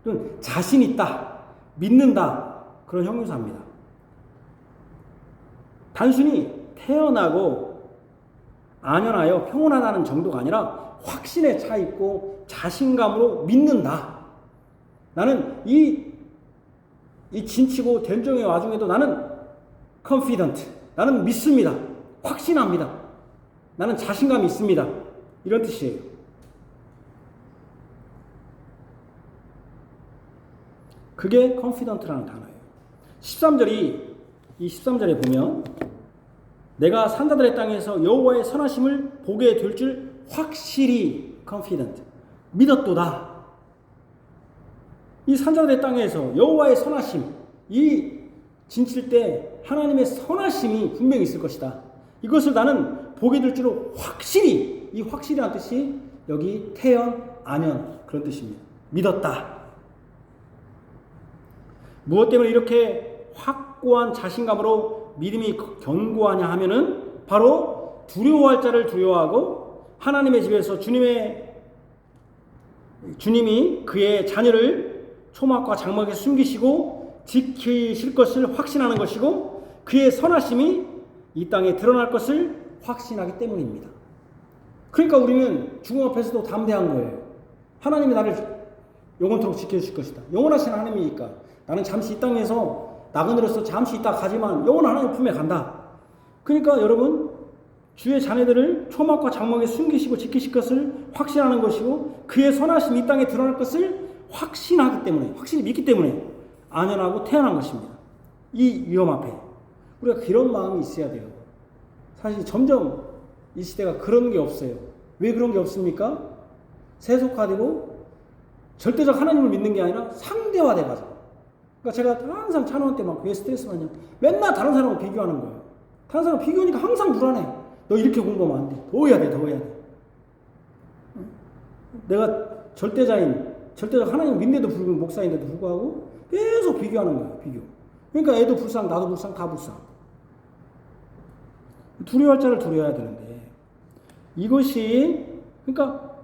또는 자신 있다. 믿는다. 그런 형용사입니다. 단순히 태어나고 안연하여 평온하다는 정도가 아니라 확신에 차 있고 자신감으로 믿는다. 나는 이 진치고 된종의 와중에도 나는 confident. 나는 믿습니다. 확신합니다. 나는 자신감이 있습니다. 이런 뜻이에요. 그게 confident라는 단어예요. 13절에 보면 내가 산자들의 땅에서 여호와의 선하심을 보게 될 줄 확실히 confident. 믿었도다. 이 산자들의 땅에서 여호와의 선하심, 이 진칠 때 하나님의 선하심이 분명히 있을 것이다. 이것을 나는 보게 될 줄로 확실히, 이 확실이라는 뜻이 여기 태연, 안연 그런 뜻입니다. 믿었다. 무엇 때문에 이렇게 확고한 자신감으로 믿음이 견고하냐 하면은 바로 두려워할 자를 두려워하고 하나님의 집에서 주님의 주님이 그의 자녀를 초막과 장막에 숨기시고 지키실 것을 확신하는 것이고 그의 선하심이 이 땅에 드러날 것을 확신하기 때문입니다. 그러니까 우리는 죽음 앞에서도 담대한 거예요. 하나님이 나를 영원토록 지켜주실 것이다. 영원하신 하나님이니까 나는 잠시 이 땅에서 나그네로서 잠시 있다 가지만 영원한 하나님 품에 간다. 그러니까 여러분 주의 자녀들을 초막과 장막에 숨기시고 지키실 것을 확신하는 것이고 그의 선하심이 이 땅에 드러날 것을 확신하기 때문에 확실히 믿기 때문에 안연하고 태어난 것입니다. 이 위험 앞에 우리가 그런 마음이 있어야 돼요. 사실 점점 이 시대가 그런 게 없어요. 왜 그런 게 없습니까? 세속화되고 절대적 하나님을 믿는 게 아니라 상대화돼가지고. 그러니까 제가 항상 찬원 때 막 왜 스트레스 받냐? 맨날 다른 사람하고 비교하는 거예요. 다른 사람 비교하니까 항상 불안해. 너 이렇게 공부하면 안 돼. 더 해야 돼, 더 해야 돼. 내가 절대적 하나님 믿는데도 불구하고 목사인데도 불구하고 계속 비교하는 거예요. 비교. 그러니까 애도 불쌍, 나도 불쌍, 다 불쌍. 두려워할 자를 두려워해야 되는데 이것이 그러니까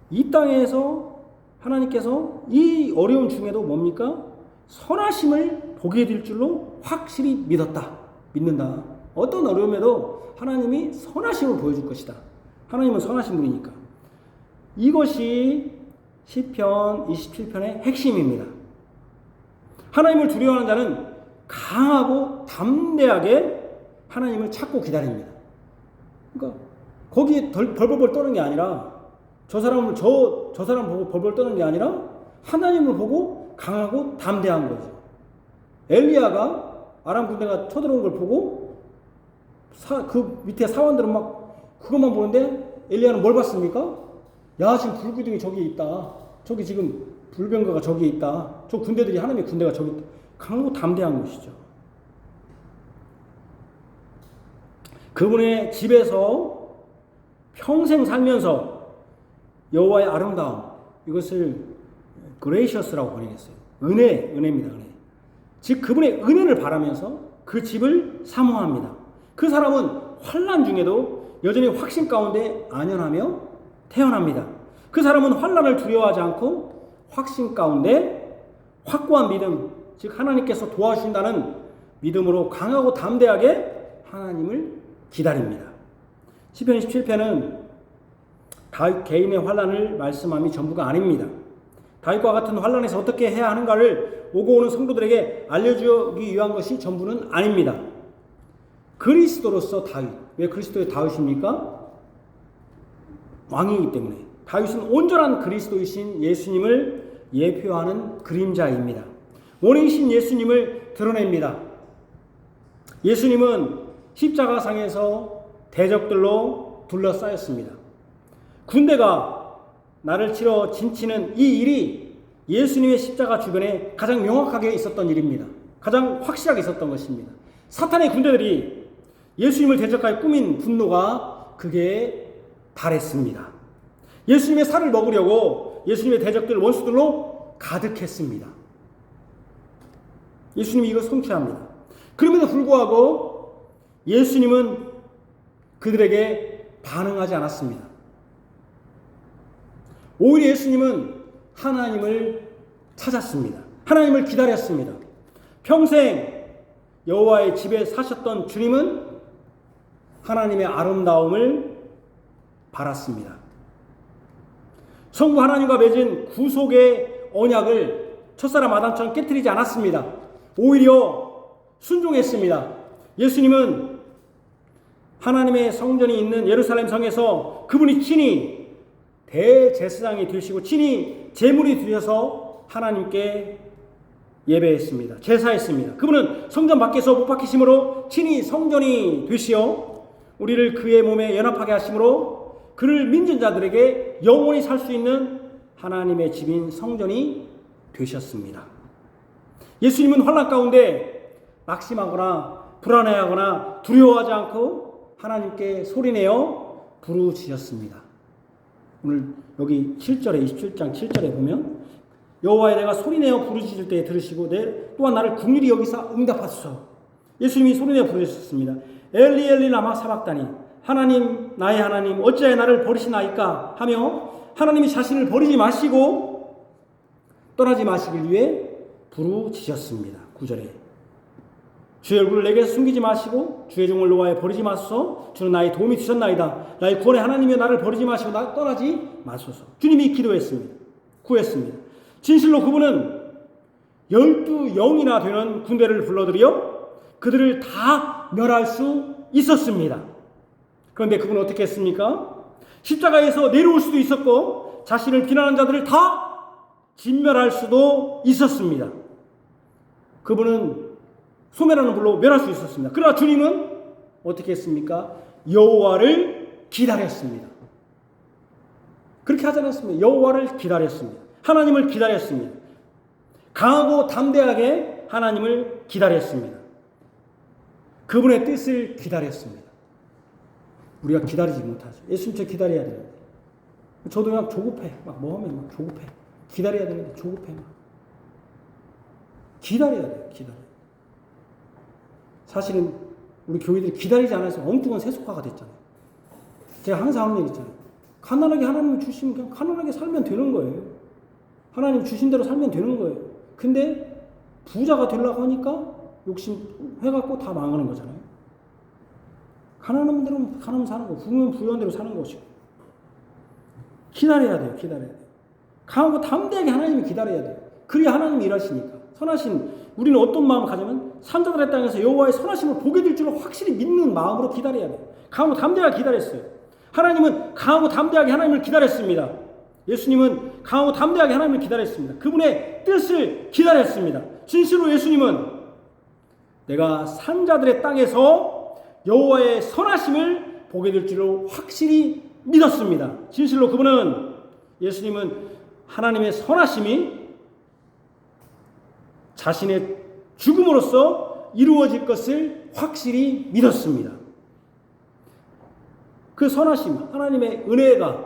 이 땅에서 하나님께서 이 어려움 중에도 뭡니까? 선하심을 보게 될 줄로 확실히 믿는다. 어떤 어려움에도 하나님이 선하심을 보여줄 것이다. 하나님은 선하신 분이니까. 이것이 시편 27편의 핵심입니다. 하나님을 두려워하는 자는 강하고 담대하게 하나님을 찾고 기다립니다. 그러니까 거기에 벌벌 떠는 게 아니라 저 사람 보고 벌벌 떠는 게 아니라 하나님을 보고 강하고 담대한 거죠. 엘리야가 아람 군대가 쳐들어온 걸 보고 그 밑에 사원들은 막 그것만 보는데 엘리야는 뭘 봤습니까? 야 지금 불기둥이 저기에 있다. 저기 지금 불병거가 저기에 있다. 저 군대들이 하나님의 군대가 저기 있다. 강하고 담대한 것이죠. 그분의 집에서 평생 살면서 여호와의 아름다움 이것을 gracious라고 번역했어요. 은혜입니다. 은혜. 즉 그분의 은혜를 바라면서 그 집을 사모합니다. 그 사람은 환난 중에도 여전히 확신 가운데 안연하며 태어납니다. 그 사람은 환난을 두려워하지 않고 확신 가운데 확고한 믿음, 즉 하나님께서 도와주신다는 믿음으로 강하고 담대하게 하나님을 기다립니다. 시편 27편은 다윗 개인의 환난을 말씀함이 전부가 아닙니다. 다윗과 같은 환난에서 어떻게 해야 하는가를 오고 오는 성도들에게 알려주기 위한 것이 전부는 아닙니다. 그리스도로서 다윗. 왜 그리스도의 다윗입니까? 왕이기 때문에. 다윗은 온전한 그리스도이신 예수님을 예표하는 그림자입니다. 원이신 예수님을 드러냅니다. 예수님은 십자가상에서 대적들로 둘러싸였습니다. 군대가 나를 치러 진치는 이 일이 예수님의 십자가 주변에 가장 명확하게 있었던 일입니다. 가장 확실하게 있었던 것입니다. 사탄의 군대들이 예수님을 대적하여 꾸민 분노가 그게 달했습니다. 예수님의 살을 먹으려고 예수님의 대적들 원수들로 가득했습니다. 예수님이 이걸 성취합니다. 그럼에도 불구하고 예수님은 그들에게 반응하지 않았습니다. 오히려 예수님은 하나님을 찾았습니다. 하나님을 기다렸습니다. 평생 여호와의 집에 사셨던 주님은 하나님의 아름다움을 바랐습니다. 성부 하나님과 맺은 구속의 언약을 첫사람 아담처럼 깨뜨리지 않았습니다. 오히려 순종했습니다. 예수님은 하나님의 성전이 있는 예루살렘 성에서 그분이 친히 대제사장이 되시고 친히 제물이 되셔서 하나님께 예배했습니다. 제사했습니다. 그분은 성전 밖에서 못 박히심으로 친히 성전이 되시어 우리를 그의 몸에 연합하게 하심으로 그를 믿는 자들에게 영원히 살 수 있는 하나님의 집인 성전이 되셨습니다. 예수님은 환난 가운데 낙심하거나 불안해하거나 두려워하지 않고 하나님께 소리내어 부르짖었습니다. 오늘 여기 7절에 27장 7절에 보면 여호와여 내가 소리내어 부르짖을 때 들으시고 또한 나를 긍휼히 여기사 응답하소서. 예수님이 소리내어 부르셨습니다. 엘리 엘리 라마 사박다니 하나님 나의 하나님 어찌하여 나를 버리시나이까 하며 하나님이 자신을 버리지 마시고 떠나지 마시길 위해 부르짖었습니다. 9절에 주의 얼굴을 내게서 숨기지 마시고 주의 종을 노하여 버리지 마소서. 주는 나의 도움이 되셨나이다. 나의 구원의 하나님이여 나를 버리지 마시고 떠나지 마소서. 주님이 기도했습니다. 구했습니다. 진실로 그분은 12영이나 되는 군대를 불러들여 그들을 다 멸할 수 있었습니다. 그런데 그분은 어떻게 했습니까? 십자가에서 내려올 수도 있었고 자신을 비난하는 자들을 다 진멸할 수도 있었습니다. 그분은 소멸하는 불로 멸할 수 있었습니다. 그러나 주님은 어떻게 했습니까? 여호와를 기다렸습니다. 그렇게 하지 않았습니다. 여호와를 기다렸습니다. 하나님을 기다렸습니다. 강하고 담대하게 하나님을 기다렸습니다. 그분의 뜻을 기다렸습니다. 우리가 기다리지 못하죠. 예수님처럼 기다려야 되는데 저도 그냥 조급해. 막 뭐하면 막 조급해. 기다려야 되는데 조급해. 막. 기다려야 돼요. 기다려. 사실은 우리 교회들이 기다리지 않아서 엉뚱한 세속화가 됐잖아요. 제가 항상 하는 얘기 있잖아요. 가난하게 하나님이 주시면 그냥 가난하게 살면 되는 거예요. 하나님 주신 대로 살면 되는 거예요. 근데 부자가 되려고 하니까 욕심 해갖고 다 망하는 거잖아요. 가난한 대로 가난하면 사는 거, 부유면 부유한 대로 사는 것이고. 기다려야 돼요. 기다려야 돼요. 강하고 담대하게 하나님이 기다려야 돼요. 그래야 하나님이 일하시니까. 선하신 우리는 어떤 마음을 가지면 산자들의 땅에서 여호와의 선하심을 보게 될 줄을 확실히 믿는 마음으로 기다려야 돼요. 강하고 담대하게 기다렸어요. 하나님은 강하고 담대하게 하나님을 기다렸습니다. 예수님은 강하고 담대하게 하나님을 기다렸습니다. 그분의 뜻을 기다렸습니다. 진실로 예수님은 내가 산자들의 땅에서 여호와의 선하심을 보게 될 줄로 확실히 믿었습니다. 진실로 그분은 예수님은 하나님의 선하심이 자신의 죽음으로써 이루어질 것을 확실히 믿었습니다. 그 선하심, 하나님의 은혜가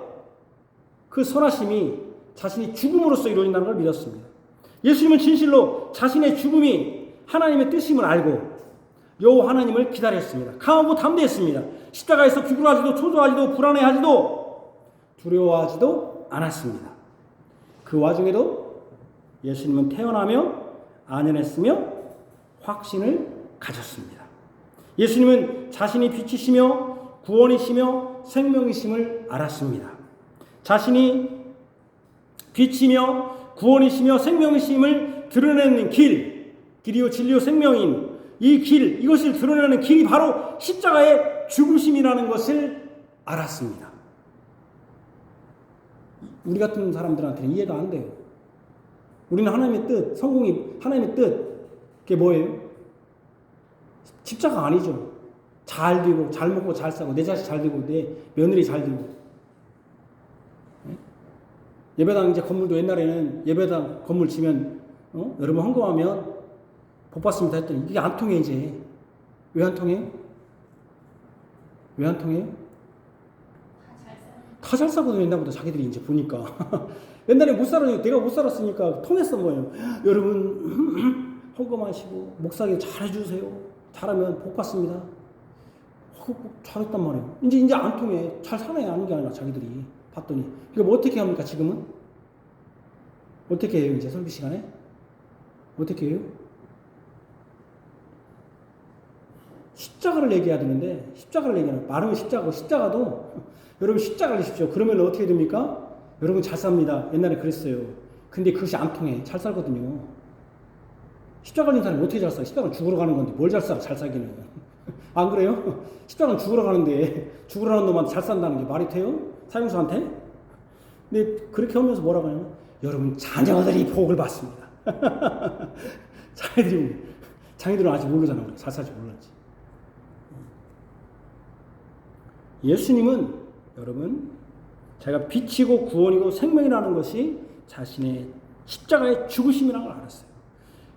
그 선하심이 자신이 죽음으로써 이루어진다는 걸 믿었습니다. 예수님은 진실로 자신의 죽음이 하나님의 뜻임을 알고 여호와 하나님을 기다렸습니다. 강하고 담대했습니다. 십자가에서 비굴하지도 초조하지도 불안해하지도 두려워하지도 않았습니다. 그 와중에도 예수님은 태어나며 안연했으며 확신을 가졌습니다. 예수님은 자신이 빛이시며 구원이시며 생명이심을 알았습니다. 자신이 빛이며 구원이시며 생명이심을 드러내는 길이요 진리요 생명인 이 길, 이것을 드러내는 길이 바로 십자가의 죽으심이라는 것을 알았습니다. 우리 같은 사람들한테는 이해가 안 돼요. 우리는 하나님의 뜻, 성공이 하나님의 뜻, 그게 뭐예요? 십자가 아니죠. 잘 되고, 잘 먹고, 잘 싸고, 내 자식 잘 되고, 내 며느리 잘 되고. 예배당 이제 건물도 옛날에는 예배당 건물 지면, 여러분 헌금하면 복 받습니다 했더니 이게 안 통해, 이제. 왜 안 통해? 왜 안 통해? 다 잘 살거든요, 옛날보다 자기들이 이제 보니까. 옛날에 못 살았으니까, 내가 못 살았으니까 통했던 거예요. 여러분, 헌금하시고, 목사님 잘해주세요. 잘하면 복 받습니다. 잘했단 말이에요. 이제 안 통해. 잘 사네, 아는 게 아니라 자기들이. 봤더니. 이거 뭐 어떻게 합니까, 지금은? 어떻게 해요, 이제 설교 시간에? 어떻게 해요? 십자가를 얘기해야 되는데, 십자가를 얘기하는, 말은 십자가고, 십자가도, 여러분 십자가를 주십시오. 그러면 어떻게 됩니까? 여러분 잘 삽니다. 옛날에 그랬어요. 근데 그것이 안 통해. 잘 살거든요. 십자가 걸린 사람이 어떻게 잘 사? 십자가는 죽으러 가는 건데 뭘 잘 사? 잘 살기는. 안 그래요? 십자가는 죽으러 가는데 죽으러 가는 놈한테 잘 산다는 게 말이 돼요? 사형수한테? 근데 그렇게 하면서 뭐라고 하냐면 여러분 자녀들이 복을 받습니다. 자녀들은 아직 모르잖아. 잘 살지 몰랐지. 예수님은 여러분 자기가 빛이고 구원이고 생명이라는 것이 자신의 십자가의 죽으심이라는 걸 알았어요.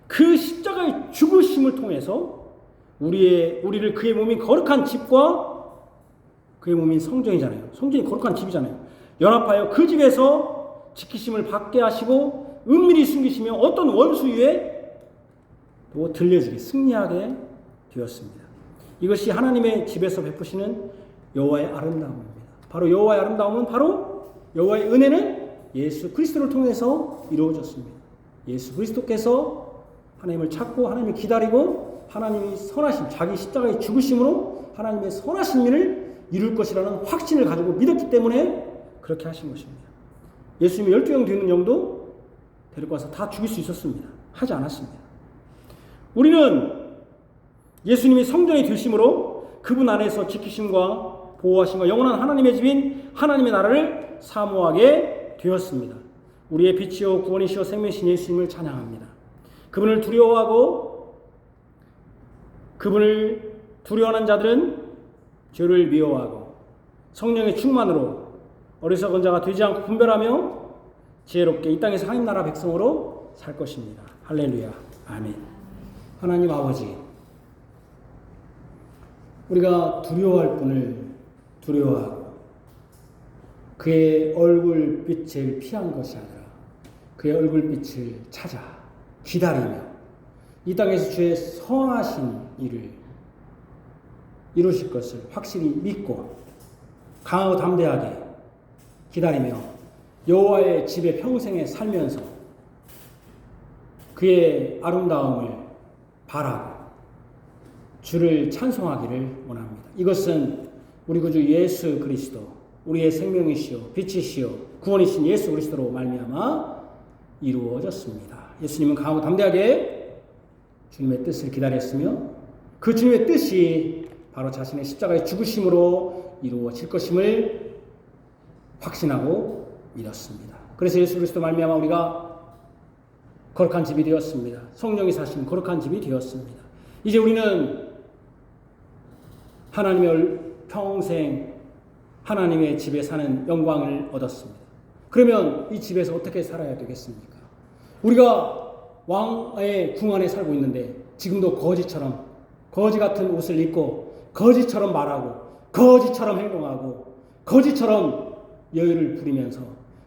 그 십자가의 죽으심을 통해서 우리를 그의 몸인 거룩한 집과 그의 몸인 성전이잖아요. 성전이 거룩한 집이잖아요. 연합하여 그 집에서 지키심을 받게 하시고 은밀히 숨기시며 어떤 원수 위에 또 들려지게 승리하게 되었습니다. 이것이 하나님의 집에서 베푸시는 여호와의 아름다움입니다. 바로 여호와의 아름다움은 바로 여호와의 은혜는 예수 그리스도를 통해서 이루어졌습니다. 예수 그리스도께서 하나님을 찾고 하나님을 기다리고 하나님이 선하신 자기 십자가의 죽으심으로 하나님의 선하신 일을 이룰 것이라는 확신을 가지고 믿었기 때문에 그렇게 하신 것입니다. 예수님이 12명 되는 영도 데리고 와서 다 죽일 수 있었습니다. 하지 않았습니다. 우리는 예수님이 성전이 되심으로 그분 안에서 지키심과 보호하심과 영원한 하나님의 집인 하나님의 나라를 사모하게 되었습니다. 우리의 빛이요 구원이시요 생명이신 예수님을 찬양합니다. 그분을 두려워하고 그분을 두려워하는 자들은 죄를 미워하고 성령의 충만으로 어리석은 자가 되지 않고 분별하며 지혜롭게 이 땅에서 하나님 나라 백성으로 살 것입니다. 할렐루야. 아멘. 하나님 아버지, 우리가 두려워할 분을 두려워하고 그의 얼굴빛을 피한 것이 아니라 그의 얼굴빛을 찾아 기다리며 이 땅에서 주의 선하신 일을 이루실 것을 확실히 믿고 강하고 담대하게 기다리며 여호와의 집에 평생에 살면서 그의 아름다움을 바라고 주를 찬송하기를 원합니다. 이것은 우리 구주 예수 그리스도, 우리의 생명이시요 빛이시요 구원이신 예수 그리스도로 말미암아 이루어졌습니다. 예수님은 강하고 담대하게 주님의 뜻을 기다렸으며 그 주님의 뜻이 바로 자신의 십자가의 죽으심으로 이루어질 것임을 확신하고 믿었습니다. 그래서 예수 그리스도 말미암아 우리가 거룩한 집이 되었습니다. 성령이 사신 거룩한 집이 되었습니다. 이제 우리는 하나님의 평생 하나님의 집에 사는 영광을 얻었습니다. 그러면 이 집에서 어떻게 살아야 되겠습니까? 우리가 왕의 궁 안에 살고 있는데 지금도 거지처럼 거지 같은 옷을 입고 거지처럼 말하고 거지처럼 행동하고 거지처럼 여유를 부리면서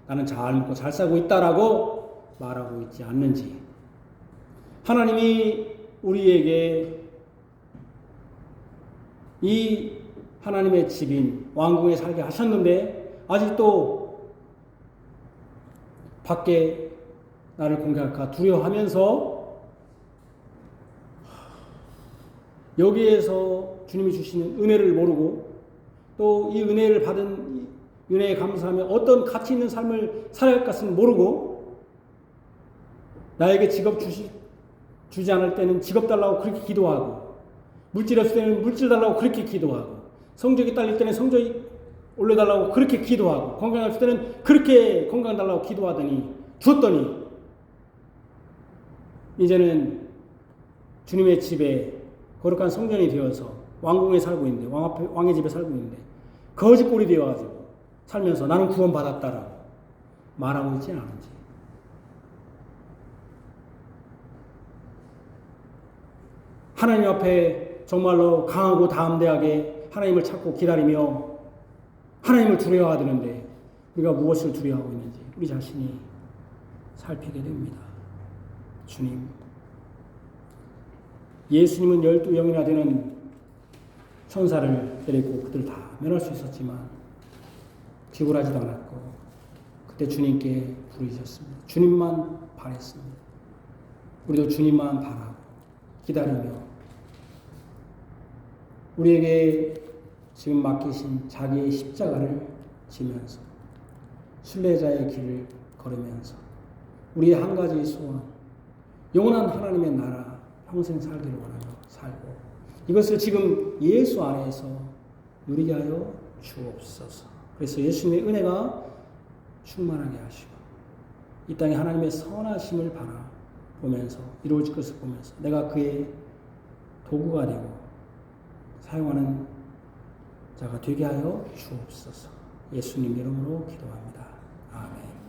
나는 잘 먹고 잘 살고 있다라고 말하고 있지 않는지, 하나님이 우리에게 이 하나님의 집인 왕궁에 살게 하셨는데 아직도 밖에 나를 공격할까 두려워하면서 여기에서 주님이 주시는 은혜를 모르고 또 이 은혜를 받은 은혜에 감사하며 어떤 가치 있는 삶을 살아야 할 것은 모르고 나에게 직업 주지 않을 때는 직업 달라고 그렇게 기도하고 물질 없을 때는 물질 달라고 그렇게 기도하고 성적이 딸릴 때는 성적이 올려달라고 그렇게 기도하고 건강 없을 때는 그렇게 건강 달라고 기도하더니 줬더니 이제는 주님의 집에 거룩한 성전이 되어서 왕궁에 살고 있는데 왕의 집에 살고 있는데 거짓골이 되어가지고 살면서 나는 구원받았다라고 말하고 있지 않은지, 하나님 앞에 정말로 강하고 담대하게 하나님을 찾고 기다리며 하나님을 두려워하는데 우리가 무엇을 두려워하고 있는지 우리 자신이 살피게 됩니다. 주님, 예수님은 12영이나 되는 천사를 데리고 그들 다 면할 수 있었지만 기울하지도 않았고 그때 주님께 부르셨습니다. 주님만 바랬습니다. 우리도 주님만 바라고 기다리며 우리에게 지금 맡기신 자기의 십자가를 지면서 순례자의 길을 걸으면서 우리의 한 가지 소원, 영원한 하나님의 나라 평생 살기를 원하며 살고 이것을 지금 예수 안에서 누리게 하여 주옵소서. 그래서 예수님의 은혜가 충만하게 하시고 이 땅에 하나님의 선하심을 바라보면서 이루어질 것을 보면서 내가 그의 도구가 되고 사용하는 자가 되게 하여 주옵소서. 예수님 이름으로 기도합니다. 아멘.